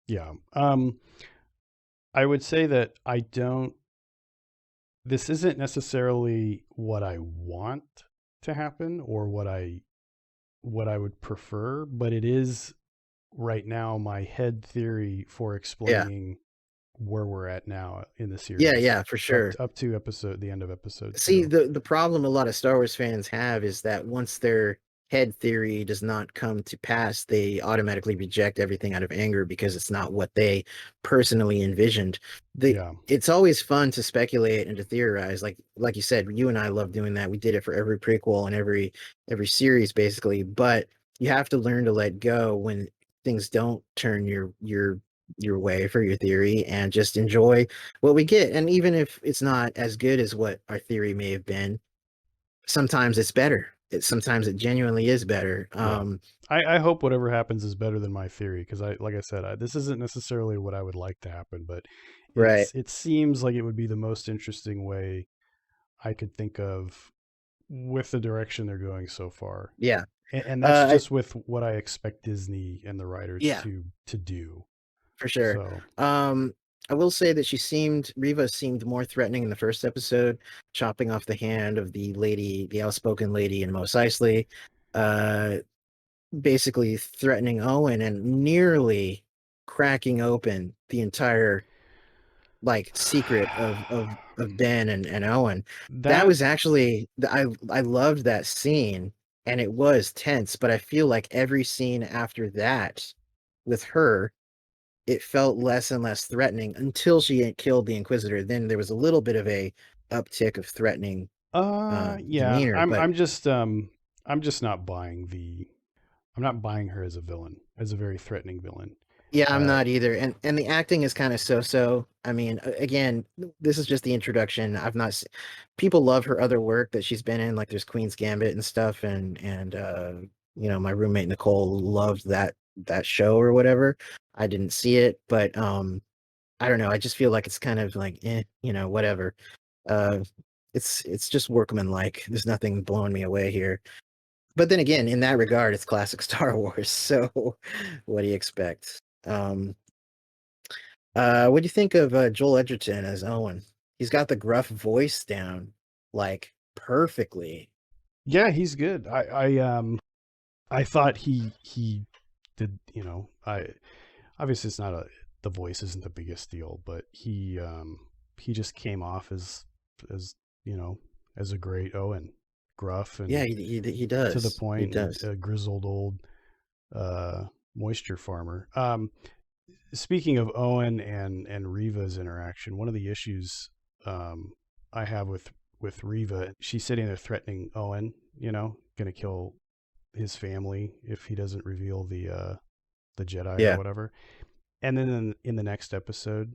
Yeah. I would say that I don't. This isn't necessarily what I want to happen, or what I would prefer, but it is right now my head theory for Yeah, explaining where we're at now in the yeah, series, yeah, for sure. up to the end of episode See, 2. the problem a lot of Star Wars fans have is that once they're head theory does not come to pass, they automatically reject everything out of anger because it's not what they personally envisioned. The Yeah. It's always fun to speculate and to theorize. Like you said, you and I love doing that. We did it for every prequel and every series basically, but you have to learn to let go when things don't turn your way for your theory and just enjoy what we get. And even if it's not as good as what our theory may have been, sometimes it's better. Sometimes it genuinely is better. Yeah. I hope whatever happens is better than my theory because like I said, this isn't necessarily what I would like to happen, but Right. it seems like it would be the most interesting way I could think of with the direction they're going so far. Yeah. And that's I just with what I expect Disney and the writers Yeah, to do. for sure. So Um, I will say that Riva seemed more threatening in the first episode, chopping off the hand of the outspoken lady in Mos Eisley, uh, basically threatening Owen and nearly cracking open the entire like secret of Ben and Owen. That that was actually I loved that scene and it was tense, but I feel like every scene after that with her, it felt less and less threatening until she killed the Inquisitor. Then there was a little bit of a uptick of threatening yeah, demeanor, but I'm just not buying I'm not buying her as a villain, as a very threatening villain. yeah, I'm Uh not either. And the acting is kind of so-so. I mean, again, this is just the introduction. People love her other work that she's been in, like there's Queen's Gambit and stuff, and you know, my roommate Nicole loved that show or whatever. I didn't see it, but I don't know. I just feel like it's kind of like, you know, whatever. Uh, it's just workmanlike. There's nothing blowing me away here. But then again, in that regard, it's classic Star Wars. So what do you expect? Um, what do you think of Joel Edgerton as Owen? He's got the gruff voice down like perfectly. yeah, he's good. I thought he did, I obviously it's not a the voice isn't the biggest deal, but he just came off as, you know, as a great Owen, gruff Yeah, and he to the does. He point and does. a grizzled old uh moisture farmer. Speaking of Owen and Riva's interaction, one of the issues I have with Riva, she's sitting there threatening Owen, going to kill his family if he doesn't reveal the Jedi or Yeah. whatever. And then in the next episode,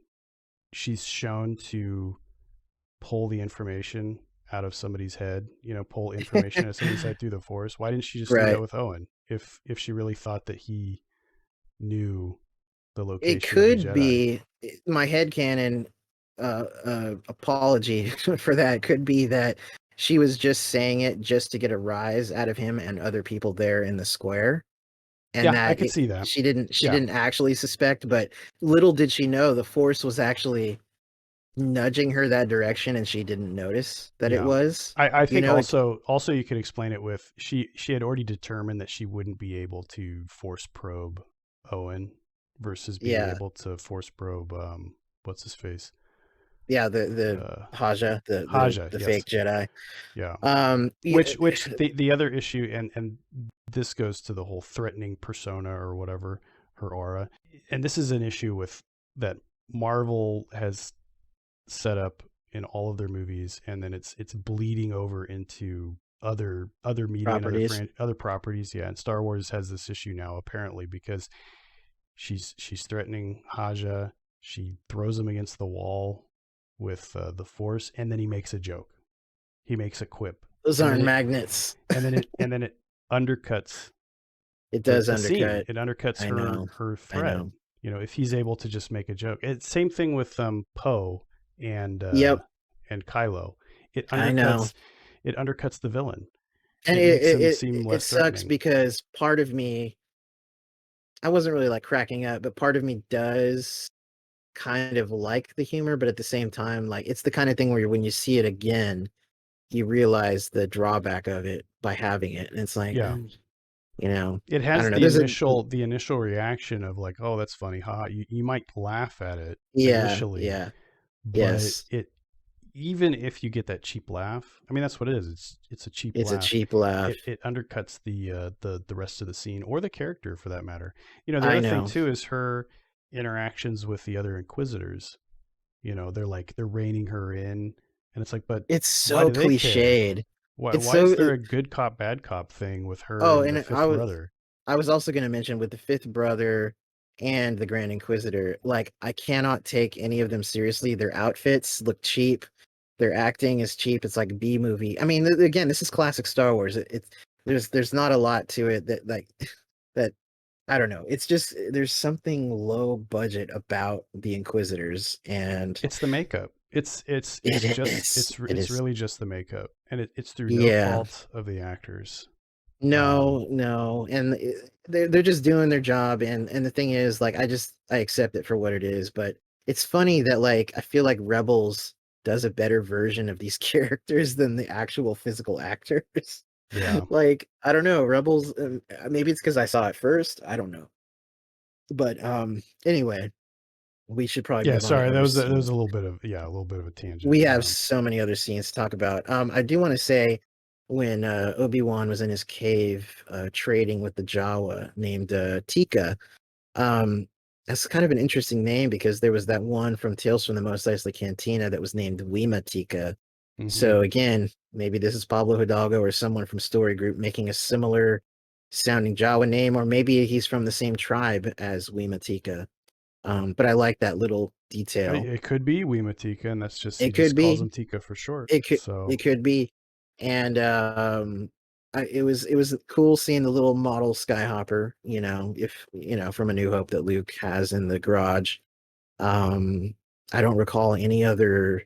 she's shown to pull the information out of somebody's head, pull information out of somebody's head through the Force. Why didn't she just do that Right. with Owen if she really thought that he knew the It location of the could Jedi? be my headcanon apology for that could be that she was just saying it just to get a rise out of him and other people there in the square. And Yeah, I that could see that. she Yeah, didn't actually suspect, but little did she know the Force was actually nudging her that direction and she didn't notice that it yeah. was. I You think know, it also you could explain it with she had already determined that she wouldn't be able to force probe Owen versus being yeah. able to force probe what's his face? Yeah, the Uh Haja, Haja, the yes. fake Jedi. Yeah. Yeah, Which the other issue and this goes to the whole threatening persona or whatever, her aura. And this is an issue with that Marvel has set up in all of their movies, and then it's bleeding over into other media and properties. other properties. Yeah, and Star Wars has this issue now apparently because she's threatening Haja. She throws him against the wall with the Force, and then he makes a joke. He makes a quip, Those and then aren't it magnets. and then it undercuts It does the scene. undercut. It undercuts I know. her I threat. know. If he's able to just make a joke. It's same thing with Poe Yep, and Kylo. It I know. undercuts it undercuts the villain. And It makes him seem it less sucks threatening. because part of me, I wasn't really like cracking up, but part of me does kind of like the humor, but at the same time, like it's the kind of thing where when you see it again, you realize the drawback of it by having it. And it's like, Yeah. you know, It I has don't know. There's a the initial reaction of like, oh, that's funny, ha. You might laugh at it yeah, initially, yeah, but yes. even if you get that cheap laugh, I mean that's what it is. It's a cheap It's a laugh. cheap laugh. It undercuts the rest of the scene or the character for that matter. The I other thing know. too is her interactions with the other Inquisitors. They're reining her in, and it's like, but It's why so do they care? cliched. Why It's why is so there a good cop bad cop thing with her oh, and the and fifth brother? I was also going to mention with the fifth brother and the Grand Inquisitor, like I cannot take any of them seriously. Their outfits look cheap. Their acting is cheap. It's like B movie. I mean, again, this is classic Star Wars. It's there's not a lot to it that like that I don't know. It's just there's something low budget about the Inquisitors, and It's the makeup. It's it just is. It it's is. really just the makeup, and it's through no Yeah. fault of the actors. Um, No, no, and they're just doing their job, and the thing is, like, I accept it for what it is, but it's funny that like I feel like Rebels does a better version of these characters than the actual physical actors. yeah, Like, I don't know, Rebels. Maybe it's because I saw it first. I don't know, but anyway, we should probably yeah. move on to Sorry, other that was scenes. a little bit of a tangent. We have so many other scenes to talk about. I do want to say when Obi-Wan was in his cave trading with the Jawa named Tika, um, that's kind of an interesting name because there was that one from Tales from the Mos Eisley Cantina that was named Wima Tika. Hmm. So again, maybe this is Pablo Hidalgo or someone from Story Group making a similar sounding Jawa name, or maybe he's from the same tribe as Wima Tika. But I like that little detail. It could be Wima Tika, and he It just could calls be. him Tika for short. It So could be, and it was cool seeing the little model skyhopper. If from A New Hope that Luke has in the garage. Um, I don't recall any other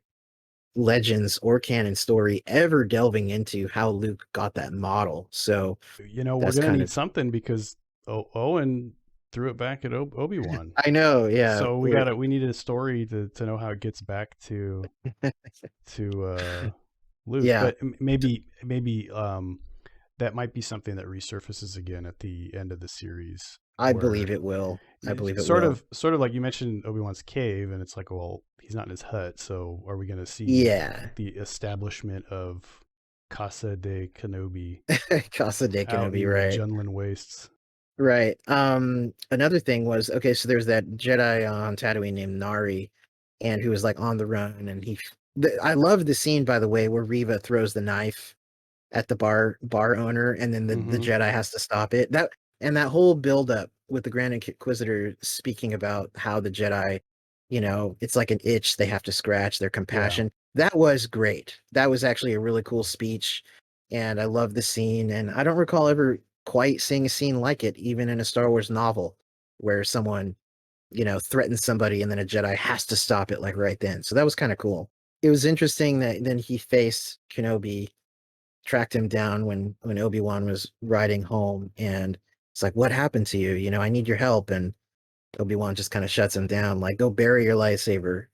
legends or canon story ever delving into how Luke got that model. So we're that's gonna kind need of something because Owen threw it back at Obi-Wan. I know, yeah, So we're we needed a story to know how it gets back to Luke, yeah, but maybe that might be something that resurfaces again at the end of the series, I believe where it will. I believe it sort will. of like you mentioned Obi-Wan's cave, and it's like, well, he's not in his hut, so are we going to see Yeah. the establishment of Casa de Kenobi Casa de out Kenobi, in the right? Junlan wastes? Right. Another thing was okay, so there's that Jedi on Tatooine named Nari, and who was like on the run, and I love the scene by the way where Riva throws the knife at the bar owner, and then the Mm-hmm. Jedi has to stop it. That whole build up with the Grand Inquisitor speaking about how the Jedi, it's like an itch they have to scratch, their Yeah. compassion. That was great. That was actually a really cool speech, and I love the scene. And I don't recall ever quite seeing a scene like it, even in a Star Wars novel, where someone threatens somebody and then a Jedi has to stop it like right then. So that was kind of cool. It was interesting that then he faced Kenobi, tracked him down when Obi-Wan was riding home, and it's like, what happened to you? I need your help. And Obi-Wan just kind of shuts him down, like, go bury your lightsaber.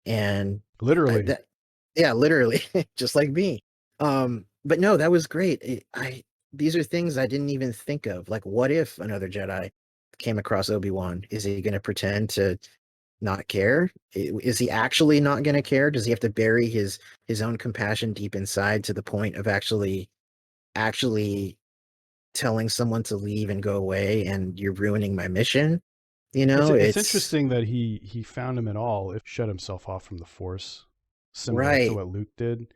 And Literally. that yeah, literally, just like me. But no, that was great. These are things I didn't even think of. Like, what if another Jedi came across Obi-Wan? Is he going to pretend to not care? Is he actually not going to care? Does he have to bury his own compassion deep inside to the point of actually telling someone to leave and go away and you're ruining my mission? It's It's interesting that he found him at all if shut himself off from the Force, similar to right, what Luke did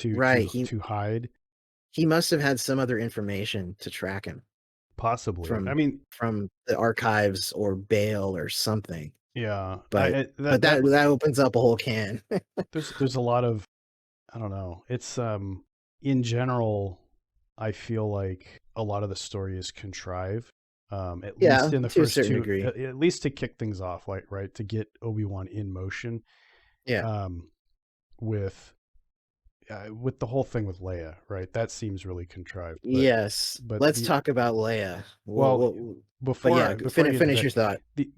right. to hide. He must have had some other information to track him Possibly. I from mean, from the archives or Bale or something. yeah, But that that opens up a whole can. there's a lot of, I don't know. It's in general, I feel like a lot of the story is contrived. At least Yeah, in the to a first certain two, degree. at least to kick things off, like right to get Obi-Wan in motion. Yeah. Um, with the whole thing with Leia, right? That seems really contrived. Yes. But Let's the talk about Leia. well, But yeah, before I get to finish that, your thought. the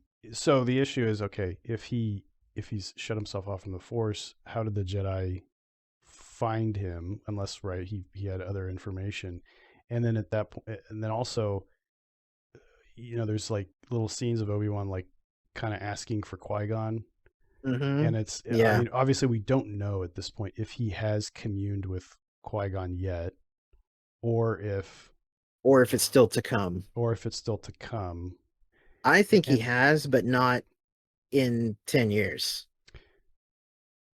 the issue is, okay, if he's shut himself off from the Force, how did the Jedi find him? Unless, right, he had other information, and then at that point, and then also, there's like little scenes of Obi-Wan like kind of asking for Qui-Gon, Mm-hmm. And it's, I Yeah. mean, obviously we don't know at this point if he has communed with Qui-Gon yet, or if Or if it's still to come. it's still to come. I think he And has, but not in 10 years.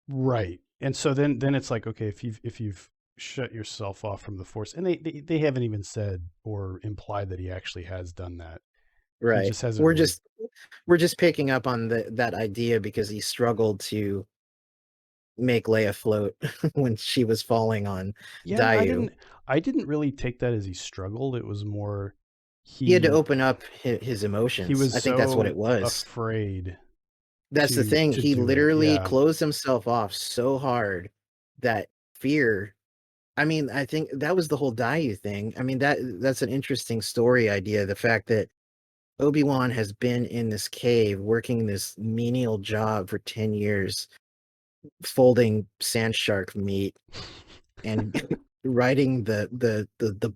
right. And so then it's like, okay, if you've shut yourself off from the Force, and they haven't even said or implied that he actually has done that. He Right. just hasn't We're really. just we're just picking up on that idea because he struggled to make Leia float when she was falling on Yeah, Dayu. I didn't really take that as he struggled. It was more He had to he open up his he emotions. was I think that's what it so was. afraid That's the thing. to He do it. literally Yeah. closed himself off so hard that fear. I mean, I think that was the whole Dayu thing. I mean, that's an interesting story idea. The fact that Obi-Wan has been in this cave working this menial job for 10 years, folding sand shark meat and riding the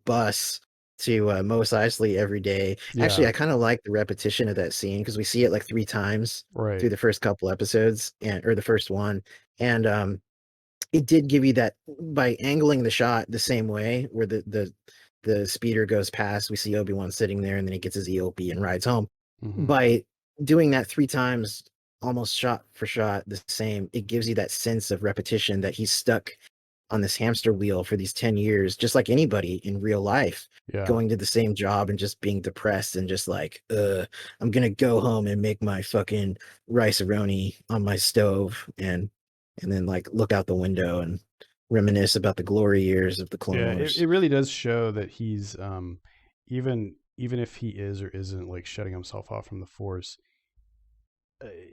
bus to Mos Eisley every day. Actually, Yeah. I kind of like the repetition of that scene because we see it like three times through Right. the first couple episodes and or the first one. And it did give you that by angling the shot the same way where the speeder goes past, we see Obi-Wan sitting there and then he gets his EOP and rides home. Hmm. By doing that three times, almost shot for shot the same, it gives you that sense of repetition that he's stuck on this hamster wheel for these 10 years, just like anybody in real life, Yeah. going to the same job and just being depressed and just like, I'm gonna go home and make my fucking rice-a-roni on my stove and then like look out the window and reminisce about the glory years of the Clone Yeah. It Wars. really does show that he's even if he is or isn't like shutting himself off from the Force,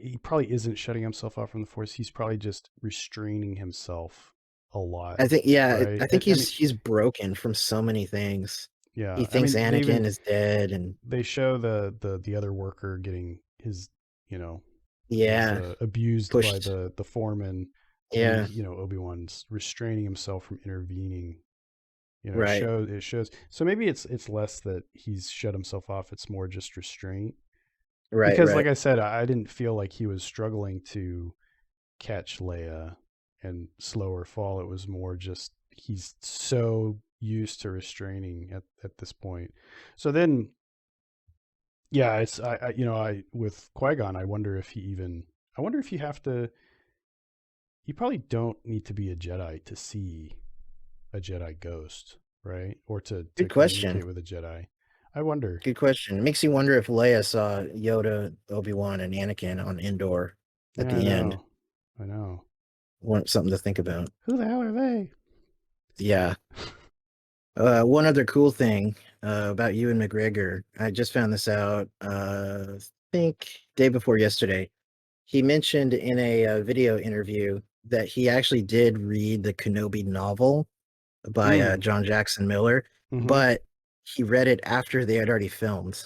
he probably isn't shutting himself off from the Force. He's probably just restraining himself a lot, I think, yeah, right? I think I mean, he's broken from so many things. He yeah. I thinks mean, Anakin is dead, and they show the other worker getting his, you know, his yeah, abused by pushed. the foreman, and Yeah, Obi-Wan's restraining himself from intervening. right, It shows. So maybe it's less that he's shut himself off. It's more just restraint. right, Because, like right. I said, I didn't feel like he was struggling to catch Leia and slow her fall. It was more just he's so used to restraining at this point. So then, yeah, it's I with Qui-Gon, I wonder if you have to. You probably don't need to be a Jedi to see a Jedi ghost, right? Or to Good question. communicate with a Jedi. I wonder. Good question. It makes you wonder if Leia saw Yoda, Obi-Wan, and Anakin on Endor at Yeah, I the end. know. I know. Something to think about. Who the hell are they? Yeah. One other cool thing about Ewan McGregor, I just found this out. I think day before yesterday. He mentioned in a video interview that he actually did read the Kenobi novel by Mm. John Jackson Miller, Mm-hmm. but he read it after they had already filmed.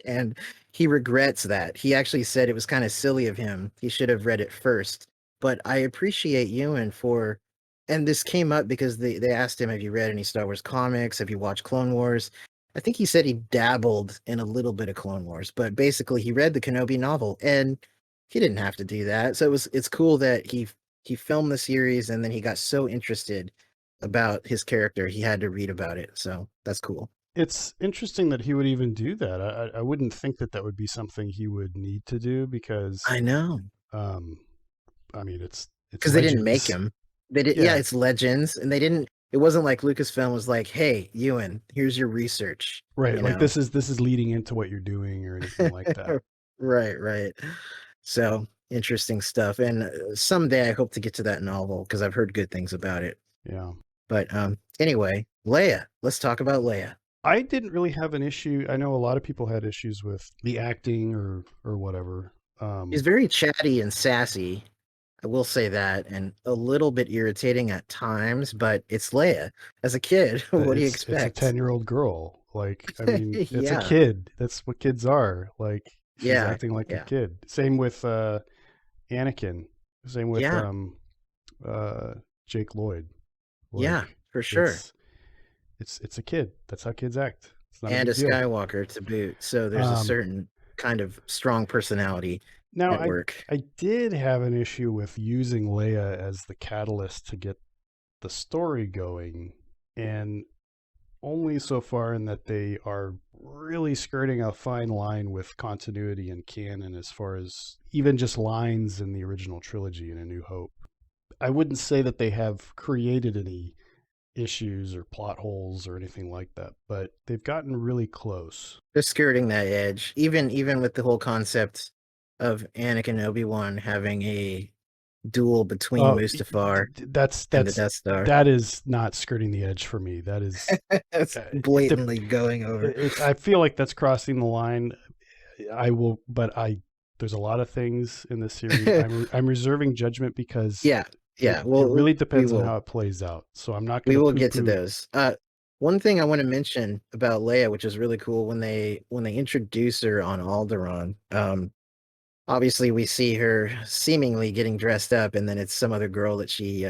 And he regrets that. He actually said it was kind of silly of him. He should have read it first. But I appreciate Ewan for, and this came up because they asked him, have you read any Star Wars comics? Have you watched Clone Wars? I think he said he dabbled in a little bit of Clone Wars, but basically he read the Kenobi novel and he didn't have to do that. So it's cool that he filmed the series and then he got so interested about his character, he had to read about it. So that's cool. It's interesting that he would even do that. I wouldn't think that that would be something he would need to do because, I know um, I mean, it's because they didn't make Legends. him. They did, yeah, Yeah, it's Legends, and they didn't. It wasn't like Lucasfilm was like, "Hey, Ewan, here's your research," right. you Like know. this is leading into what you're doing or anything like that. Right, right. So interesting stuff. And someday I hope to get to that novel because I've heard good things about it. Yeah. But anyway, Leia. Let's talk about Leia. I didn't really have an issue. I know a lot of people had issues with the acting or whatever. She's very chatty and sassy. I will say that, and a little bit irritating at times, but it's Leia. As a kid, what do you It's a expect? 10-year-old girl. Like, I mean, it's a Yeah, kid. That's what kids are. Like, she's yeah, acting like a yeah, kid. Same with Anakin. Same with yeah, uh Jake Lloyd. yeah, Like, for sure. it's it's a kid. That's how kids act. It's not a And a big deal. Skywalker to boot. So there's a Um certain kind of strong personality. Now, at I work. I did have an issue with using Leia as the catalyst to get the story going, and only so far in that they are really skirting a fine line with continuity and canon as far as even just lines in the original trilogy in A New Hope. I wouldn't say that they have created any issues or plot holes or anything like that, but they've gotten really close. They're skirting that edge. Even with the whole concept of Anakin and Obi-Wan having a duel between Oh, Mustafar that's and the Death Star. that is not skirting the edge for me. That is That's it. blatantly going over. It's I feel like that's crossing the line. I will, but I there's a lot of things in this series. I'm reserving judgment because Yeah, yeah. it Well, really we depends on will how it plays out. So I'm not going we to will poo get to poo. those. One thing I want to mention about Leia, which is really cool, when they introduce her on Alderaan, obviously we see her seemingly getting dressed up, and then it's some other girl that she,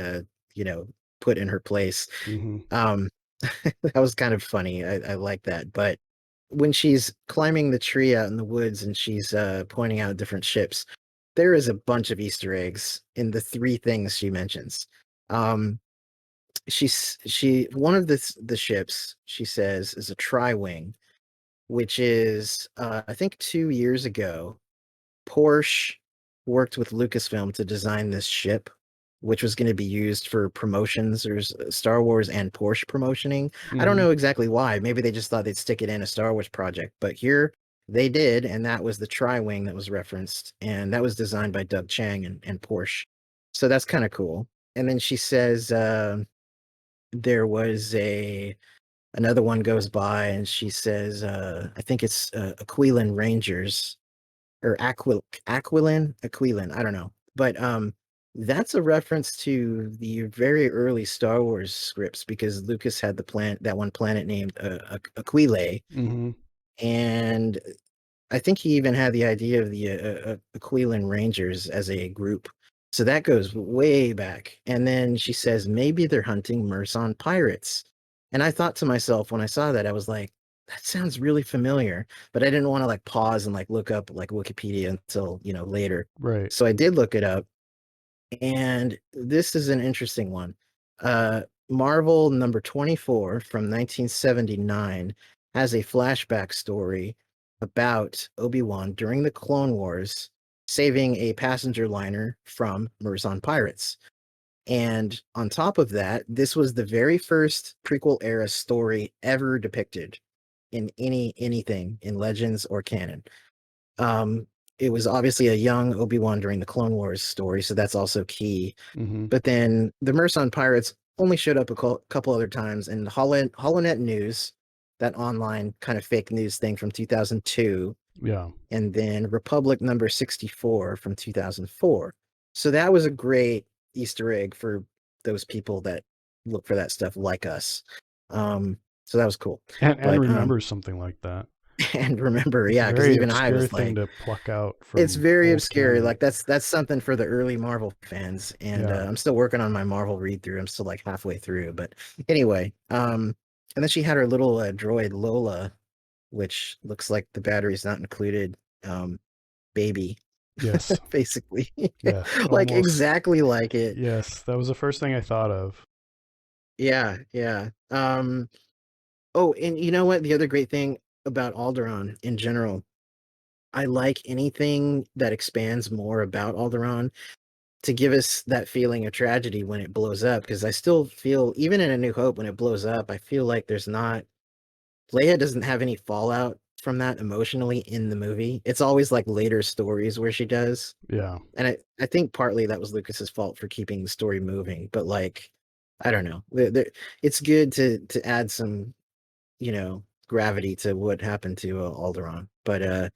you know, put in her place. Hmm. Um, that was kind of funny. I like that. But when she's climbing the tree out in the woods and she's pointing out different ships, there is a bunch of Easter eggs in the three things she mentions. Um, she one of the ships she says is a tri-wing, which is I think 2 years ago Porsche worked with Lucasfilm to design this ship, which was going to be used for promotions. There's Star Wars and Porsche promotioning. I don't Hmm. know exactly why. Maybe they just thought they'd stick it in a Star Wars project, but here they did, and that was the Tri-Wing that was referenced, and that was designed by Doug Chang and Porsche. So that's kind of cool. And then she says there was a another one goes by, and she says I think it's Aquilin Rangers or Aquilin, I don't know. But that's a reference to the very early Star Wars scripts because Lucas had that one planet named Aquile, Hmm. and I think he even had the idea of the Aquilin Rangers as a group. So that goes way back. And then she says maybe they're hunting Merson pirates. And I thought to myself when I saw that, I was like, that sounds really familiar. But I didn't want to like pause and like look up like Wikipedia until, later. Right. So I did look it up. And this is an interesting one. Marvel number 24 from 1979 has a flashback story about Obi-Wan during the Clone Wars saving a passenger liner from Merzon pirates. And on top of that, this was the very first prequel era story ever depicted in anything in Legends or canon. Um, it was obviously a young Obi-Wan during the Clone Wars story, so that's also key. Hmm. But then the Merson pirates only showed up a couple other times in Holonet News, that online kind of fake news thing from 2002, Yeah. and then Republic number 64 from 2004. So that was a great Easter egg for those people that look for that stuff like us. So that was cool. And But remember something like that. and remember, It's a yeah, because very even I obscure was thing like, to pluck out it's from very old obscure. canon. Like that's something for the early Marvel fans, and Yeah. I'm still working on my Marvel read through. I'm still like halfway through, but anyway. And then she had her little droid Lola, which looks like the battery's not included. Baby, Yes. basically, Yeah. like Almost. exactly like it. Yes. That was the first thing I thought of. Yeah, yeah. Oh, and you know what? The other great thing about Alderaan in general, I like anything that expands more about Alderaan to give us that feeling of tragedy when it blows up. Because I still feel, even in A New Hope, when it blows up, I feel like there's not Leia doesn't have any fallout from that emotionally in the movie. It's always like later stories where she does. Yeah. And I think partly that was Lucas's fault for keeping the story moving. But like, I don't know. It's good to add some, gravity to what happened to Alderaan. But and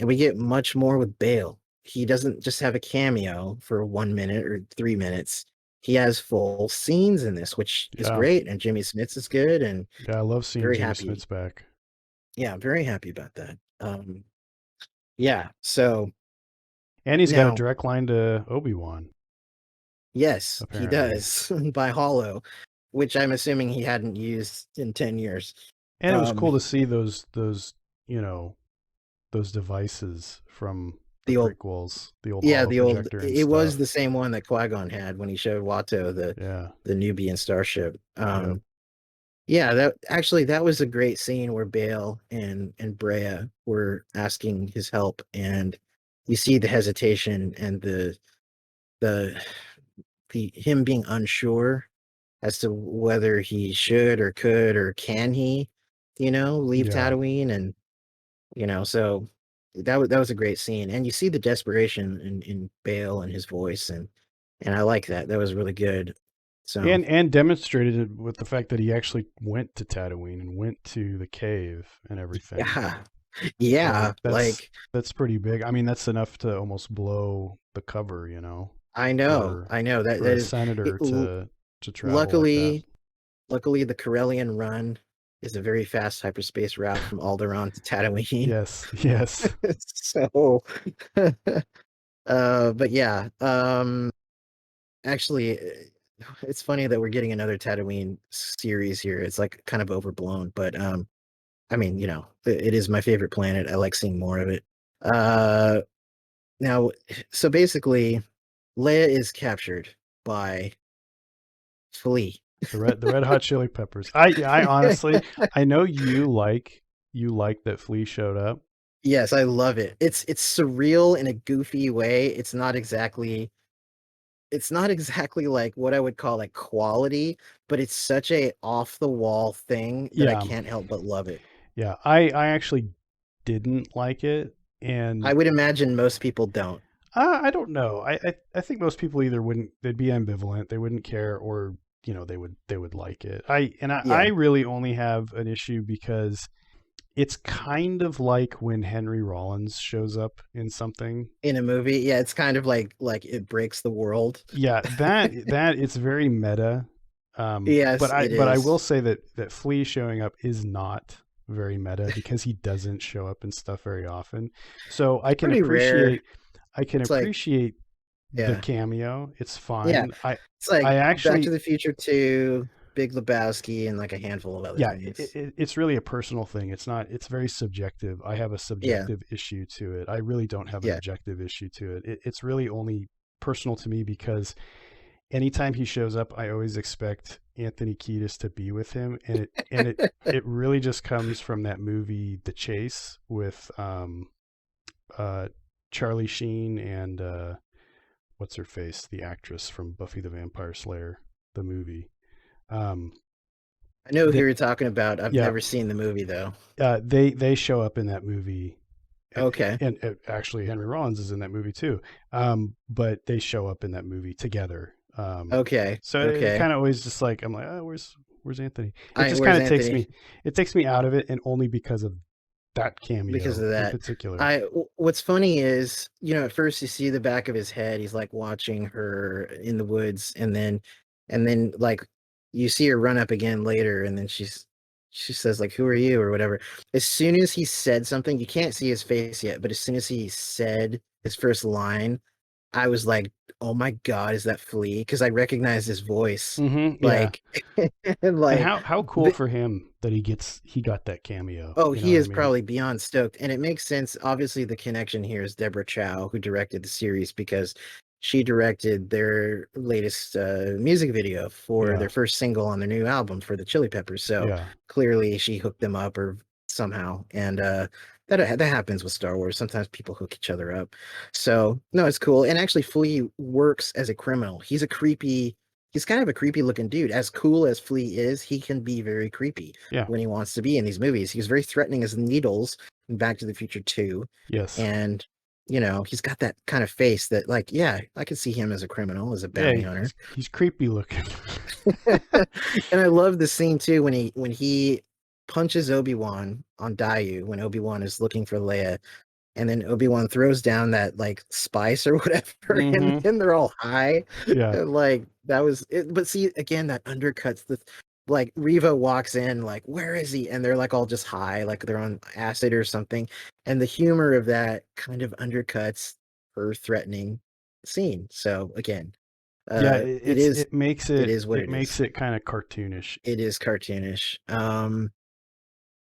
we get much more with Bale. He doesn't just have a cameo for 1 minute or 3 minutes. He has full scenes in this, which is Yeah. great. And Jimmy Smits is good, and Yeah. I love seeing very Jimmy happy. Smits back. Yeah, I'm very happy about that. Yeah. So And he's got a now, direct line to Obi-Wan, yes, he apparently. does by Hollow, which I'm assuming he hadn't used in 10 years. And it was Um, cool to see those you know, those devices from the the old prequels, the old yeah, holo the old projector and it was stuff. the same one that Qui-Gon had when he showed Watto Yeah. the Nubian starship. Yep. Yeah, that was a great scene where Bale and Brea were asking his help, and you see the hesitation and the the him being unsure as to whether he should or could or can he, leave Yeah. Tatooine. And so that was a great scene, and you see the desperation in Bale and his voice, and I like that. That was really good. So And demonstrated it with the fact that he actually went to Tatooine and went to the cave and everything. yeah, So yeah, like that's pretty big. I mean, that's enough to almost blow the cover, I know that for that a is it, senator to travel like that. luckily the Corellian run is a very fast hyperspace route from Alderaan to Tatooine. Yes, yes. So but yeah, actually, it's funny that we're getting another Tatooine series here. It's like kind of overblown, but I mean, it is my favorite planet. I like seeing more of it. Uh, now, so basically, Leia is captured by Flea. The Red Hot Chili Peppers. I honestly, I know you like that Flea showed up. Yes, I love it. It's surreal in a goofy way. It's not exactly like what I would call like quality, but it's such a off the wall thing that I Yeah, can't help but love it. yeah. I actually didn't like it, I and would imagine most people don't. I don't know. I think most people either wouldn't, they'd be ambivalent, they wouldn't care, or they would like it. I Yeah, really only have an issue because it's kind of like when Henry Rollins shows up in something. in a movie, yeah, it's kind of like it breaks the world. Yeah, that it's very meta. But Yes, I it but I will is. say that Flea showing up is not very meta because he doesn't show up in stuff very often. So It's pretty rare. I can It's like, appreciate the yeah, cameo. It's yeah. fine. It's I like Back to actually the Future 2, Big Lebowski, and like a handful of other yeah, things. it's really a personal thing. It's not. It's very subjective. I have a Yeah, subjective issue to it. I really don't have an yeah. objective issue to it. It's really only personal to me because anytime he shows up, I always expect Anthony Kiedis to be with him, and it really just comes from that movie, The Chase, with uh, Charlie Sheen and what's her face, the actress from Buffy the Vampire Slayer, the movie. Um, I know who that you're talking about. I've yeah, never seen the movie though. they show up in that movie, Okay, and actually Henry Rollins is in that movie too. But they show up in that movie together. okay, So it okay. kind of always just like I'm like, oh, where's Anthony? It I just Where's kind of takes Anthony? me out of it, and only because of that Because cameo of in that. particular. What's funny is, at first you see the back of his head, he's like watching her in the woods, and then like you see her run up again later, and then she says like, "Who are you?" or whatever. As soon as he said something, you can't see his face yet, but as soon as he said his first line, I was like, "Oh my God, is that Flea?" Because I recognized his voice. Yeah. Like, and And like, how cool for him that he got that cameo. oh, You know he what I is mean? probably beyond stoked, and it makes sense. Obviously, the connection here is Deborah Chow, who directed the series, because she directed their latest music video for Yeah. their first single on their new album for the Chili Peppers. So Yeah. clearly, she hooked them up or somehow, and that happens with Star Wars. Sometimes people hook each other up. So no, it's cool. And actually, Flea works as a criminal. He's kind of a creepy looking dude. As cool as Flea is, he can be very creepy Yeah. when he wants to be in these movies. He was very threatening as Needles in Back to the Future 2. Yes. And, he's got that kind of face that, like, yeah, I could see him as a criminal, as a Yeah. bounty hunter. He's creepy looking. And I love the scene too when he punches Obi-Wan on Dayu when Obi-Wan is looking for Leia, and then Obi-Wan throws down that like spice or whatever, and Hmm. then they're all high. Yeah. And like that was it. But see, again, that undercuts the like Reva walks in, like, where is he? And they're like all just high, like they're on acid or something. And the humor of that kind of undercuts her threatening scene. So again, Yeah. it is It makes it is what it it makes is. it kind of cartoonish. It is cartoonish.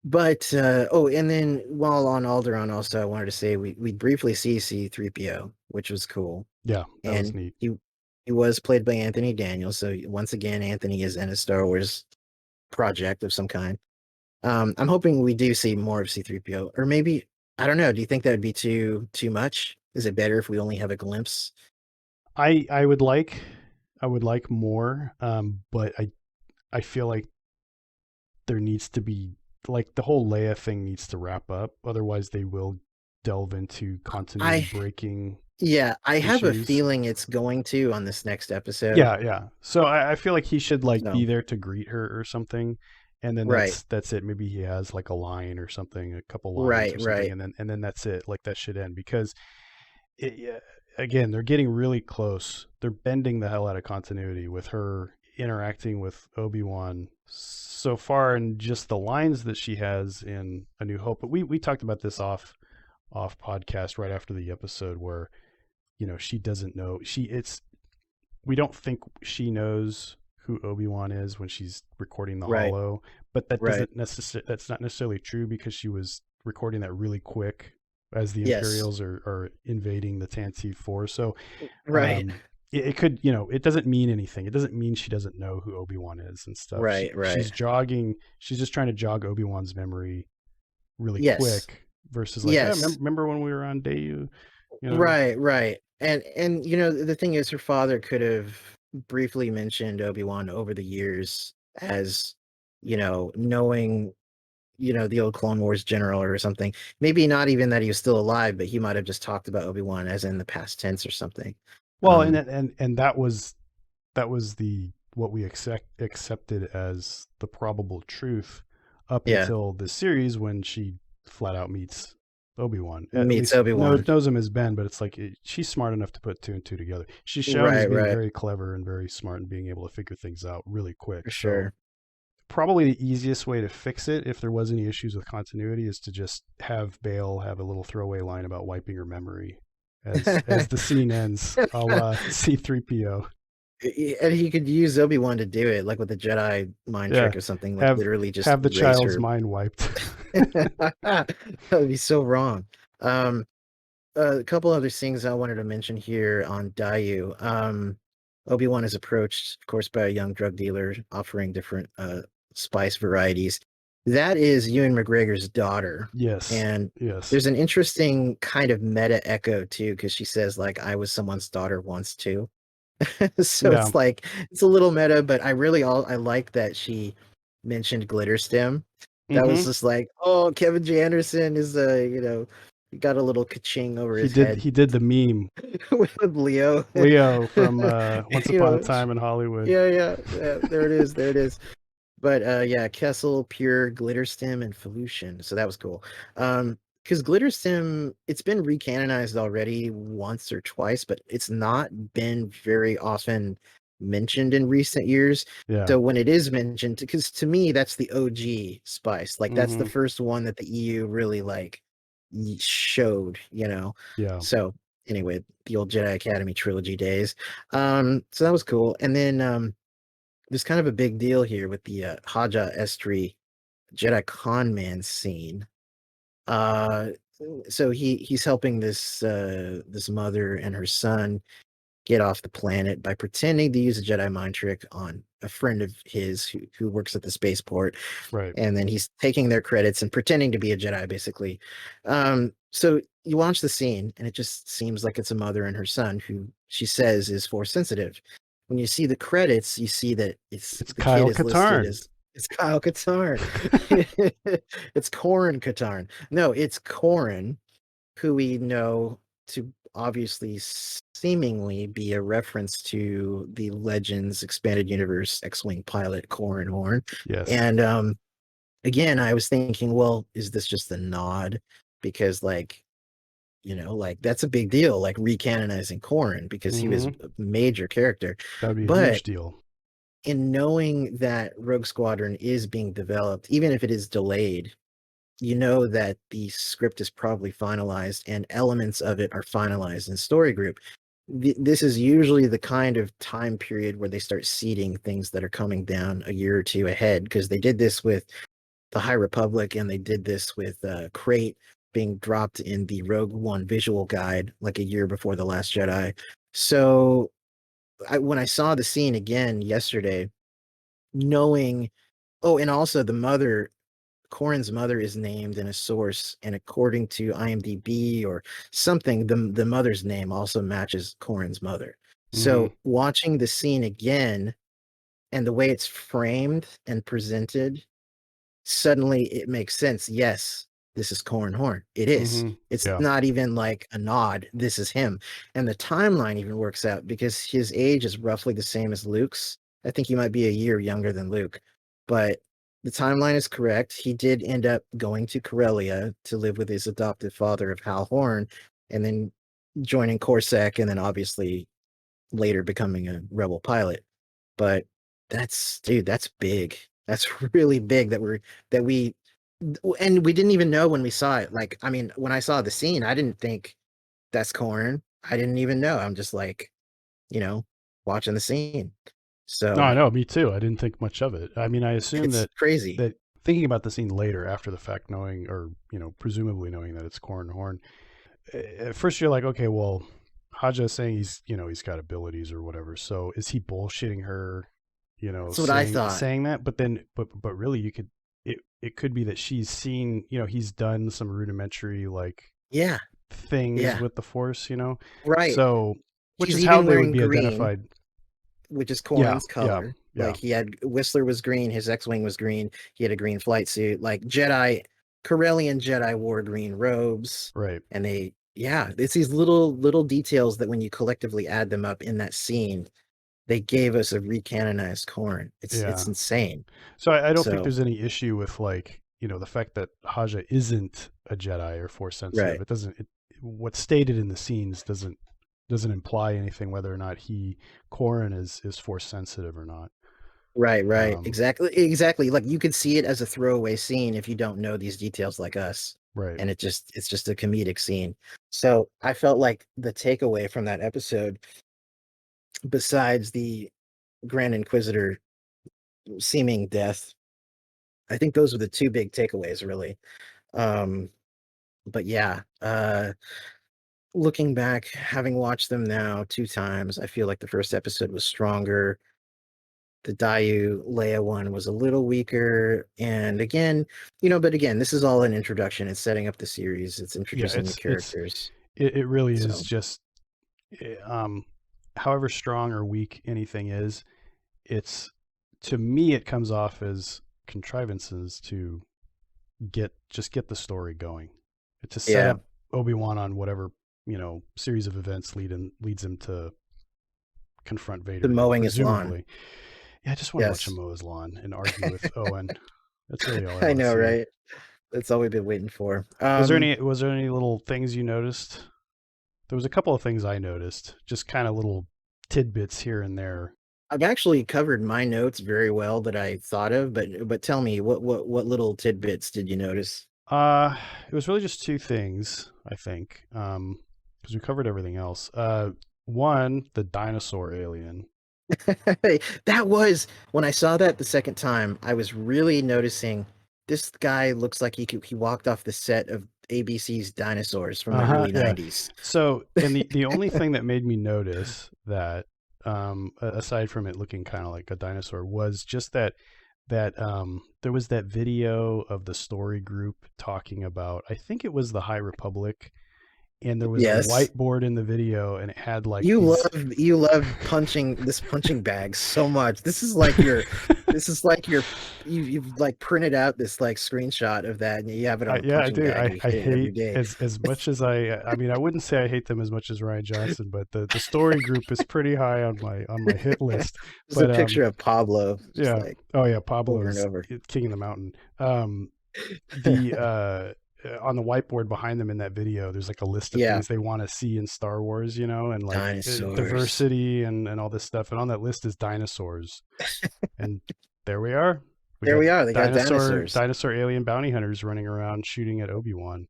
But and then while on Alderaan, also I wanted to say we briefly see C-3PO, which was cool, Yeah, that was and neat. he was played by Anthony Daniels. So once again, Anthony is in a Star Wars project of some kind. I'm hoping we do see more of C-3PO, or maybe I don't know. Do you think that would be too much? Is it better if we only have a glimpse? I would like more, but I feel like there needs to be, like, the whole Leia thing needs to wrap up. Otherwise, they will delve into continuity I breaking Yeah, I have a issues. feeling it's going to on this next episode. Yeah, yeah. So I feel like he should, like, So be there to greet her or something, and then right, that's it. Maybe he has like a line or something, a couple lines or something, right. and then that's it. Like, that should end because yeah, again, they're getting really close. They're bending the hell out of continuity with her interacting with Obi-Wan so far, and just the lines that she has in A New Hope. But we talked about this off podcast right after the episode where, she doesn't know, we don't think she knows who Obi-Wan is when she's recording the Right, holo, but right. that's not necessarily true because she was recording that really quick as the Yes, Imperials are invading the Tantive 4. So right, um it could, it doesn't mean anything. It doesn't mean she doesn't know who Obi-Wan is and stuff. right. She's just trying to jog Obi-Wan's memory really Yes, quick versus like, yes. remember when we were on Dayu, you know? Right. And the thing is, her father could have briefly mentioned Obi-Wan over the years as, knowing, the old Clone Wars general or something. Maybe not even that he was still alive, but he might have just talked about Obi-Wan as in the past tense or something. Well, and that was the what we accepted as the probable truth up Yeah, until this series when she flat out meets Obi-Wan. At meets least Obi-Wan. knows him as Ben, but it's like she's smart enough to put two and two together. She's shown as being Right, very clever and very smart and being able to figure things out really quick. for So sure. probably the easiest way to fix it, if there was any issues with continuity, is to just have Bale have a little throwaway line about wiping her memory as the scene ends, a la C-3PO. And he could use Obi-Wan to do it, like with a Jedi mind Yeah, trick or something, like have literally just have the erase child's her. mind wiped. That would be so wrong. Um, a couple other things I wanted to mention here on Dayu. Obi-Wan is approached, of course, by a young drug dealer offering different spice varieties. That is Ewan McGregor's daughter. Yes, And yes, there's an interesting kind of meta echo too, because she says, like, I was someone's daughter once too. So yeah. it's like it's a little meta, but I like that she mentioned glitter stem. That was Hmm. just like, oh, Kevin J. Anderson is he got a little ka-ching over He his did head he did the meme with Leo. Leo from Once you Upon a know, Time in Hollywood. yeah. There it is. There it is. But yeah, Kessel, Pure, Glitterstim, and Felution. So that was cool. Because Glitterstim, it's been recanonized already once or twice, but it's not been very often mentioned in recent years. Yeah. So when it is mentioned, because to me, that's the OG spice. Like that's the Hmm. first one that the EU really like showed, Yeah. So anyway, the old Jedi Academy trilogy days. So that was cool. And then there's kind of a big deal here with the Haja Estri Jedi con man scene. Uh, so he's helping this mother and her son get off the planet by pretending to use a Jedi mind trick on a friend of his who works at the spaceport, Right. and then he's taking their credits and pretending to be a Jedi, basically. So you watch the scene, and it just seems like it's a mother and her son who she says is force sensitive. When you see the credits, you see that it's It's the kid Kyle is listed Katarn. as it's Kyle Katarn. It's Corin Katarn. No, it's Corin, who we know to obviously seemingly be a reference to the Legends expanded universe X-Wing pilot Corran Horn. Yes. And again, I was thinking, well, is this just a nod? Because like, like that's a big deal, like recanonizing Corran because he was Hmm. a major character. That would be a But huge deal. in knowing that Rogue Squadron is being developed, even if it is delayed, you know that the script is probably finalized and elements of it are finalized in story group. This is usually the kind of time period where they start seeding things that are coming down a year or two ahead because they did this with the High Republic, and they did this with Crate being dropped in the Rogue One visual guide like a year before The Last Jedi. So when I saw the scene again yesterday, knowing, oh, and also the mother, Corin's mother is named in a source, and according to IMDb or something, the mother's name also matches Corin's mother. Mm-hmm. So watching the scene again and the way it's framed and presented, suddenly it makes sense. Yes, this is Corran Horn. It is. Mm-hmm. It's Yeah. not even like a nod. This is him. And the timeline even works out because his age is roughly the same as Luke's. I think he might be a year younger than Luke, but the timeline is correct. He did end up going to Corellia to live with his adoptive father of Hal Horn, and then joining Corsac, and then obviously later becoming a rebel pilot. But that's, dude, that's big. That's really big that we and we didn't even know when we saw it. Like, I mean, when I saw the scene, I didn't think that's Corn. I didn't even know. I'm just like, you know, watching the scene. No, So I know. Me too. I didn't think much of it. I mean, I assume it's that crazy. thinking about the scene later, after the fact, knowing or presumably knowing that it's Corran Horn, at first you're like, okay, well, Haja is saying he's got abilities or whatever. So is he bullshitting her? That's what I Saying thought. saying that, but then but really it could be that she's seen, he's done some rudimentary like Yeah, things yeah, with the Force. right. So which She's is how even they would wearing be green, identified. which is Yeah, Corrin's yeah, color. yeah. Like he had Whistler was green, his X-wing was green. He had a green flight suit. Like Jedi, Corellian Jedi wore green robes, Right. and yeah, it's these little details that when you collectively add them up in that scene, they gave us a recanonized Corrin. It's Yeah. insane. So I don't think So there's any issue with like, the fact that Haja isn't a Jedi or Force sensitive. right, It doesn't what's stated in the scenes doesn't imply anything whether or not Corrin is Force sensitive or not. right, Um, exactly. Like you could see it as a throwaway scene if you don't know these details like us, right. and it's just a comedic scene. So I felt like the takeaway from that episode, besides the Grand Inquisitor seeming death, I think those are the two big takeaways, really. Um, but yeah, looking back, having watched them now two times, I feel like the first episode was stronger. The Dayu Leia one was a little weaker. And again, but again, this is all an introduction. It's setting up the series. It's Yeah, introducing the characters. it really is So just um however strong or weak anything is, it's to me it comes off as contrivances to get the story going, to set yeah, up Obi-Wan on whatever series of events leads him to confront the Vader, mowing his lawn. presumably. Yeah, I just want to watch him Yes. mow his lawn and argue with Owen. That's really all I I want to know, see. right? That's all we've been waiting for. Was there any little things you noticed? There was a couple of things I noticed, just kind of little tidbits here and there. I've actually covered my notes very well that I thought of, but tell me what little tidbits did you notice? It was really just two things, I think, because we covered everything else. One, the dinosaur alien. That was when I saw that the second time, I was really noticing this guy looks like he walked off the set of ABC's Dinosaurs from the Uh-huh, early yeah. 90s. So, and the only thing that made me notice that, aside from it looking kind of like a dinosaur, was just that there was that video of the story group talking about, I think it was the High Republic, and there was a Yes. whiteboard in the video, and it had like You these. love punching this punching bag so much. This is like you've like printed out this like screenshot of that and you have it on a Yeah, I punching do. bag I, and you I hit it every hate day. as much as I mean, I wouldn't say I hate them as much as Ryan Johnson, but the story group is pretty high on my hit list. There's a But picture of Pablo just yeah. like Oh yeah, over and Pablo's over. king of the mountain. The On the whiteboard behind them in that video, there's like a list of Yeah, things they want to see in Star Wars, and like dinosaurs. diversity and all this stuff. And on that list is dinosaurs. And there we are. We There got we are. They got dinosaur dinosaurs. dinosaur alien bounty hunters running around shooting at Obi-Wan.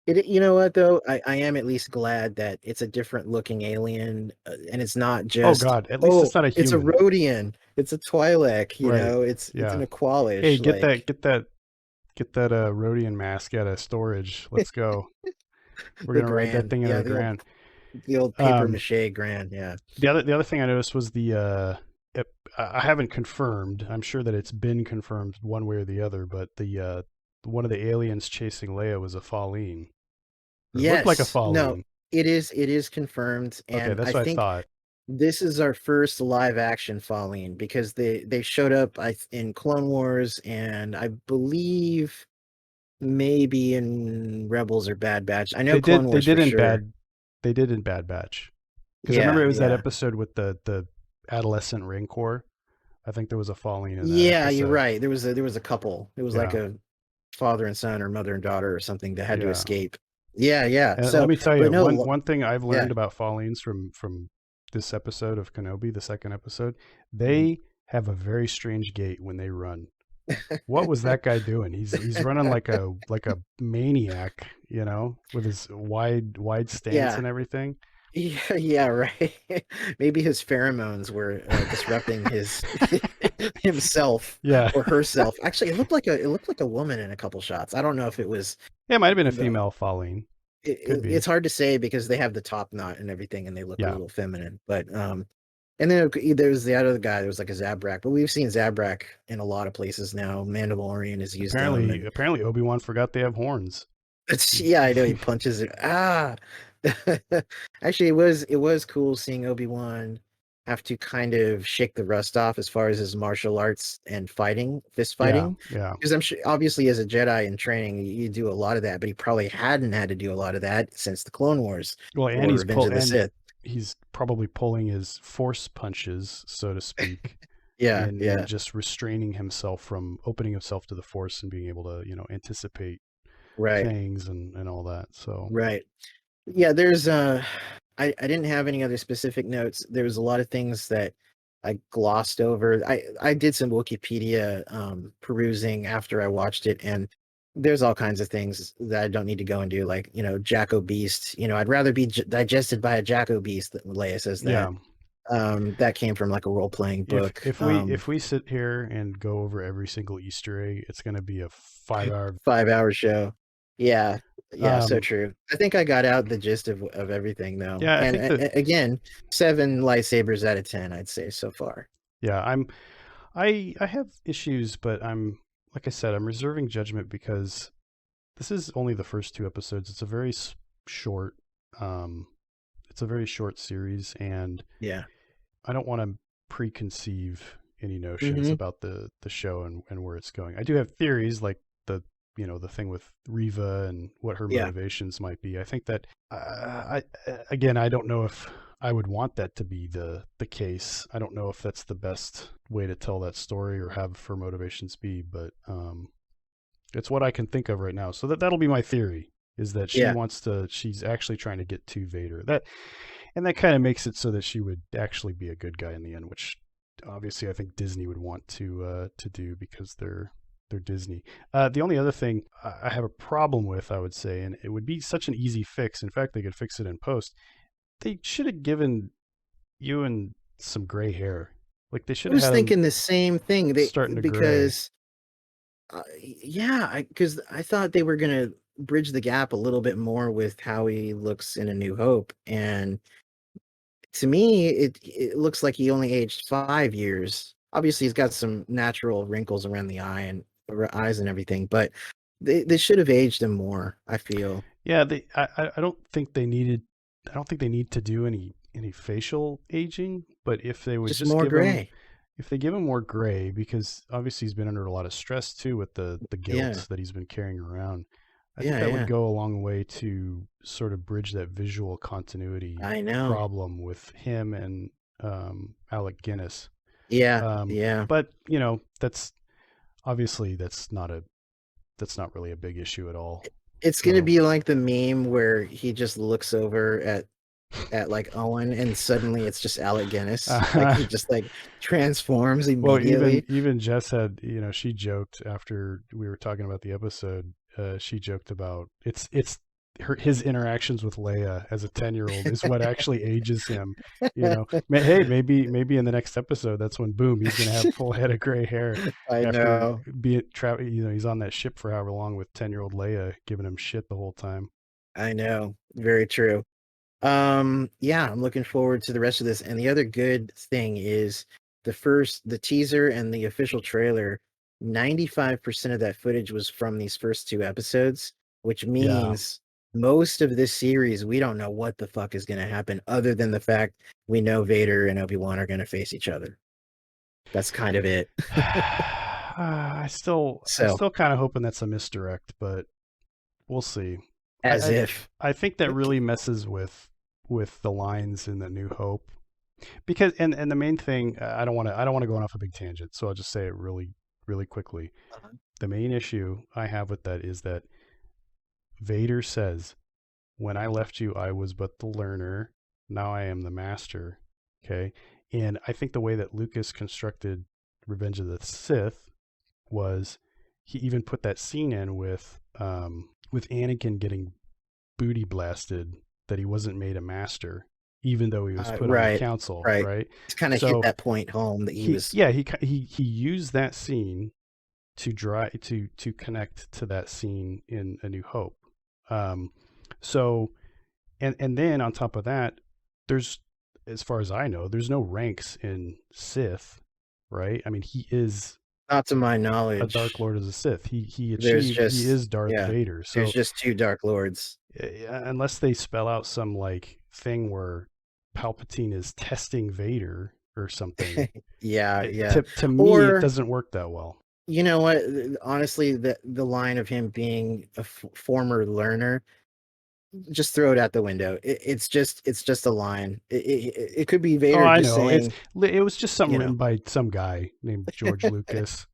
You know what though? I am at least glad that it's a different looking alien, and it's not Oh just, God, at least oh, it's not a it's a human. Rhodian, it's a Twi'lek, Right. it's Yeah. an Hey, Aqualish, get that, like get that, get that Rhodian mask out of storage. Let's go. We're the gonna ride that Grand, thing out of yeah, the Grand. the old paper Um, mache Grand, yeah. the other thing I noticed was I haven't confirmed. I'm sure that it's been confirmed one way or the other, but the one of the aliens chasing Leia was a Falleen, or looked like a Yes, no, Falleen. it is confirmed, Okay, and I that's what I think thought. this is our first live action Falling because they showed up in Clone Wars, and I believe maybe in Rebels or Bad Batch. I know They Clone did they Wars for did in sure. bad they did in Bad Batch, because I remember Yeah, it was that yeah. episode with the adolescent Rancor. I think there was a Falleen in that Yeah, you're episode. right. There was a couple. It was like Yeah, a father and son or mother and daughter or something that had to yeah. escape. Yeah, yeah. And let So, me tell but you, no, one thing I've yeah. learned about Falleens from this episode of Kenobi, the second episode, Mhm. they have a very strange gait when they run. What was that guy doing? He's running like a maniac, with his wide stance Yeah. and everything. Yeah, yeah, right. Maybe his pheromones were disrupting his himself Yeah, or herself. Actually, it looked like a woman in a couple shots. I don't know if it was yeah, it might have been a the female Falleen. it, Could it- be. it's hard to say because they have the top knot and everything and they look a Yeah. little feminine. But and then there's the other guy, there was like a Zabrak, but we've seen Zabrak in a lot of places now. Mandalorian has used them, Apparently, and apparently Obi-Wan forgot they have horns. it's, He, yeah, I know he he- punches it. Ah, actually, it was cool seeing Obi-Wan have to kind of shake the rust off as far as his martial arts and fighting, fist yeah, fighting. yeah. Because I'm sure, obviously, as a Jedi in training, you do a lot of that, but he probably hadn't had to do a lot of that since the Clone Wars Well, or Revenge of the and Sith. he's probably pulling his force punches, so to speak, Yeah, in yeah, just restraining himself from opening himself to the force and being able to, anticipate right, things and all that. So right. Yeah, there's I didn't have any other specific notes. There was a lot of things that I glossed over. I did some Wikipedia perusing after I watched it, and there's all kinds of things that I don't need to go into, like, Jacko Beast. I'd rather be digested by a Jacko Beast, that Leia says yeah, that. That came from like a role-playing if book. if we if we sit here and go over every single Easter egg, it's going to be a 5 hour. 5 hour show. Yeah, yeah, so Um, true. I think I got out the gist of everything though. yeah, I And think that again, 7 lightsabers out of 10, I'd say so far. yeah, I have issues, but I'm like I said, I'm reserving judgment because this is only the first two episodes. It's a very short, um, it's a very short series, and Yeah. I don't want to preconceive any notions Hmm. about the show and where it's going. I do have theories, like the thing with Riva and what her Yeah. motivations might be. I think that again, I don't know if I would want that to be the case. I don't know if that's the best way to tell that story or have her motivations be, but it's what I can think of right now. So that'll be my theory, is that Yeah. she's actually trying to get to Vader. That kind of makes it so that she would actually be a good guy in the end, which obviously I think Disney would want to do because they're Disney. The only other thing I have a problem with, I would say, and it would be such an easy fix. In fact, they could fix it in post. They should have given Ewan some gray hair. Like they I should have was had him thinking the same thing. starting to gray. Because yeah, because I thought they were gonna bridge the gap a little bit more with how he looks in A New Hope, and to me, it looks like he only aged 5 years. Obviously, he's got some natural wrinkles around the eyes and everything, but they should have aged him more, I feel. Yeah, I don't think they needed. I don't think they need to do any facial aging. But if they would Just just more give him, gray. if they give him more gray, because obviously he's been under a lot of stress too with the Yeah. guilt that he's been carrying around. I think Yeah, that would yeah. go a long way to sort of bridge that visual continuity I know. problem with him and Alec Guinness. Yeah, Um, yeah. but that's obviously that's not really a big issue at all. It's gonna So be like the meme where he just looks over at like Owen and suddenly it's just Alec Guinness. Like he just like transforms well, even immediately. even Jess had, she joked after we were talking about the episode. She joked about it's his interactions with Leia as a 10-year-old is what actually ages him. You know, hey, maybe in the next episode, that's when boom, he's gonna have full head of gray hair I after know. he's on that ship for however long with 10-year-old Leia giving him shit the whole time. I know. Very true. Yeah, I'm looking forward to the rest of this. And the other good thing is the teaser and the official trailer, 95% of that footage was from these first two episodes, which Yeah. means most of this series, we don't know what the fuck is going to happen other than the fact we know Vader and Obi-Wan are going to face each other. That's kind of it. I'm So, still kind of hoping that's a misdirect, but we'll see. I, as I if. I think that really messes with the lines in the New Hope because and the main thing I don't want to go off a big tangent, so I'll just say it really quickly. Uh-huh. The main issue I have with that is that Vader says, "When I left you, I was but the learner. Now I am the master." Okay, and I think the way that Lucas constructed Revenge of the Sith was he even put that scene in with Anakin getting booty blasted that he wasn't made a master, even though he was put on the Right, council, right. right? It's kind of hit So that point home that he he, was. yeah, he used that scene to to connect to that scene in A New Hope. Um, so and then on top of that, there's as far as I know, there's no ranks in Sith, right? I mean, he is Not to my a Dark knowledge. Lord of the Sith. There's He just is Darth yeah, Vader. there's So just two Dark Lords. unless they spell out some like thing where Palpatine is testing Vader or something, Yeah, yeah. to me it Or doesn't work that well. you know what? Honestly, the line of him being a former learner, just throw it out the window. It's just a line. It could be Oh, Vader I just know. saying, It was just something you know, written by some guy named George Lucas.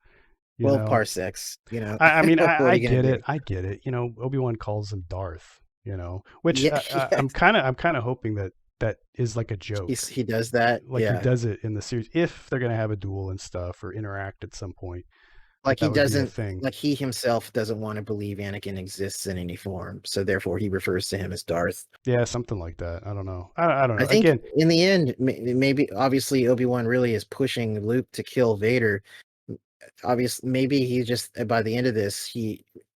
You 12 know, parsecs. I mean, What are I you gonna get do? it. I get it. You know, Obi-Wan calls him Darth. You know, which Yeah, yeah. I'm kind of hoping that that is like a joke, He does that. like he Yeah. does it in the series. If they're gonna have a duel and stuff or interact at some point, Like he that would be a doesn't thing. like he himself doesn't want to believe Anakin exists in any form, so therefore he refers to him as Darth. Yeah, something like that. I don't know. I don't I know. think Again, in the end, maybe obviously Obi-Wan really is pushing Luke to kill Vader. Obviously, maybe he just by the end of this,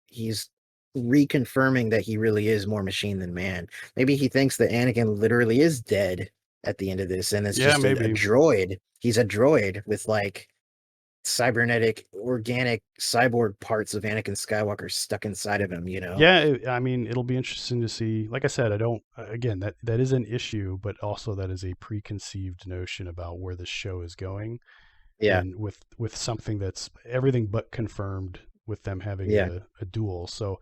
he's reconfirming that he really is more machine than man. Maybe he thinks that Anakin literally is dead at the end of this, and it's yeah, just a maybe. droid. He's a droid with like cybernetic, organic cyborg parts of Anakin Skywalker stuck inside of him, you know? Yeah, I mean, it'll be interesting to see. Like I said, I don't. Again, that is an issue, but also that is a preconceived notion about where the show is going, Yeah, and with something that's everything but confirmed with them having yeah, a duel. So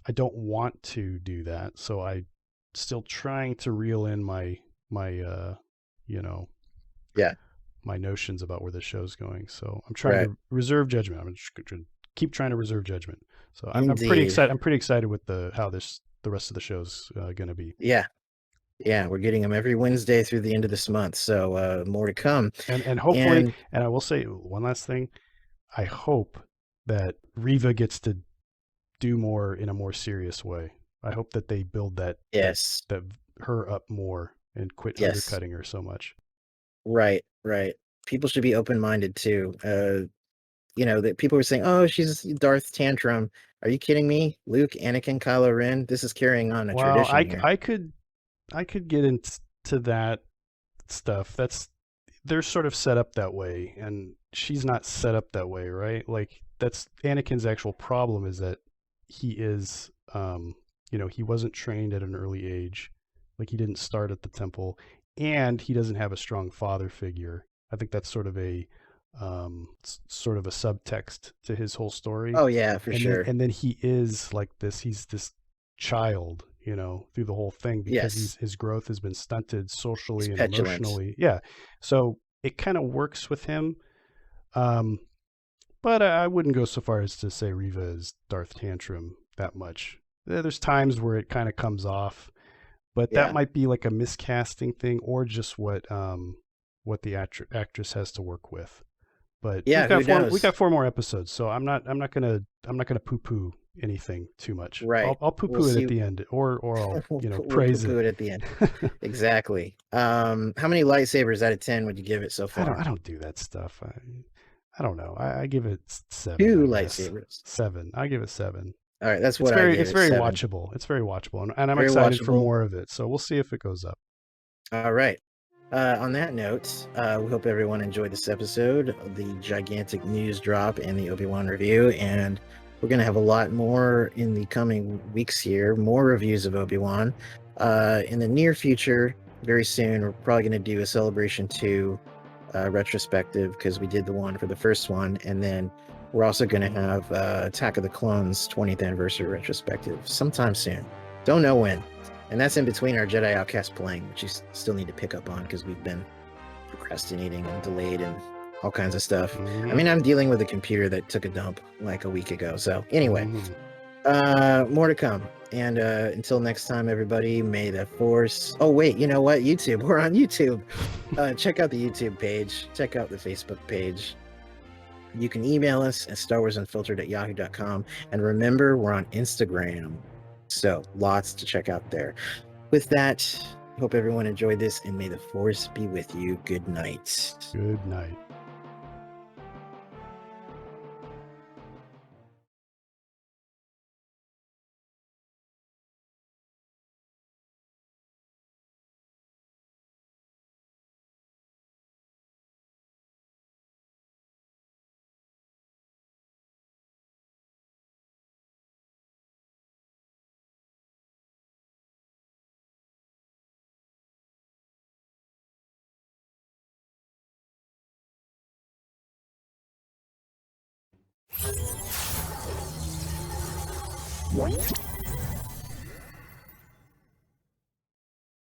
I don't want to do that. So I still trying to reel in my you know yeah, my notions about where the show's going. So I'm trying right. to reserve judgment. I'm just going to keep trying to reserve judgment. So I'm pretty Indeed. excited. I'm pretty excited with the rest of the show's going to be. Yeah, yeah, we're getting them every Wednesday through the end of this month, so more to come. And hopefully, And and I will say one last thing. I hope that Riva gets to do more in a more serious way. I hope that they build yes, that her up more and quit yes, undercutting her so much. right, right. People should be open-minded too. That people were saying, "Oh, she's Darth Tantrum." Are you kidding me? Luke, Anakin, Kylo Ren. This is carrying on a Well, tradition here. I could get into that stuff. They're sort of set up that way, and she's not set up that way, right? Like that's Anakin's actual problem is that he is, he wasn't trained at an early age, like he didn't start at the temple, and he doesn't have a strong father figure. I think that's sort of a subtext to his whole story, Oh yeah, for sure. and then he is like this. He's this child, through the whole thing because Yes, his growth has been stunted he's socially and petulant. emotionally. Yeah, so it kind of works with him. Um, but I wouldn't go so far as to say Riva is Darth Tantrum that much. There's times where it kind of comes off, but that Yeah, might be like a miscasting thing or just what the actress has to work with. But yeah. Who we knows? got 4 more episodes, so I'm not gonna poo poo anything too much. Right. I'll We'll poo-poo it at see. the end, or I'll We'll praise poo-poo it. it at the end. Exactly. How many lightsabers out of 10 would you give it so far? I don't do that stuff. I don't know. I give it 7, Two I guess. lightsabers. 7. I give it 7. All right, that's what I gave It's it. very 7. watchable. It's very watchable, and I'm Very excited for watchable. more of it. So we'll see if it goes up. All right. On that note, we hope everyone enjoyed this episode of the gigantic news drop and the Obi-Wan review. And we're going to have a lot more in the coming weeks here, more reviews of Obi-Wan. In the near future, very soon, we're probably going to do a Celebration 2 retrospective because we did the one for the first one. And then we're also going to have Attack of the Clones 20th anniversary retrospective sometime soon. Don't know when. And that's in between our Jedi Outcast playing, which you still need to pick up on because we've been procrastinating and delayed and all kinds of stuff. Mm-hmm. I mean, I'm dealing with a computer that took a dump like a week ago. So anyway, more to come. And until next time, everybody, may the Force... Oh, wait, you know what? YouTube. We're on YouTube. Check out the YouTube page. Check out the Facebook page. You can email us at starwarsunfiltered@yahoo.com. And remember, we're on Instagram. So lots to check out there. With that, hope everyone enjoyed this, and may the Force be with you. Good night. Good night. What?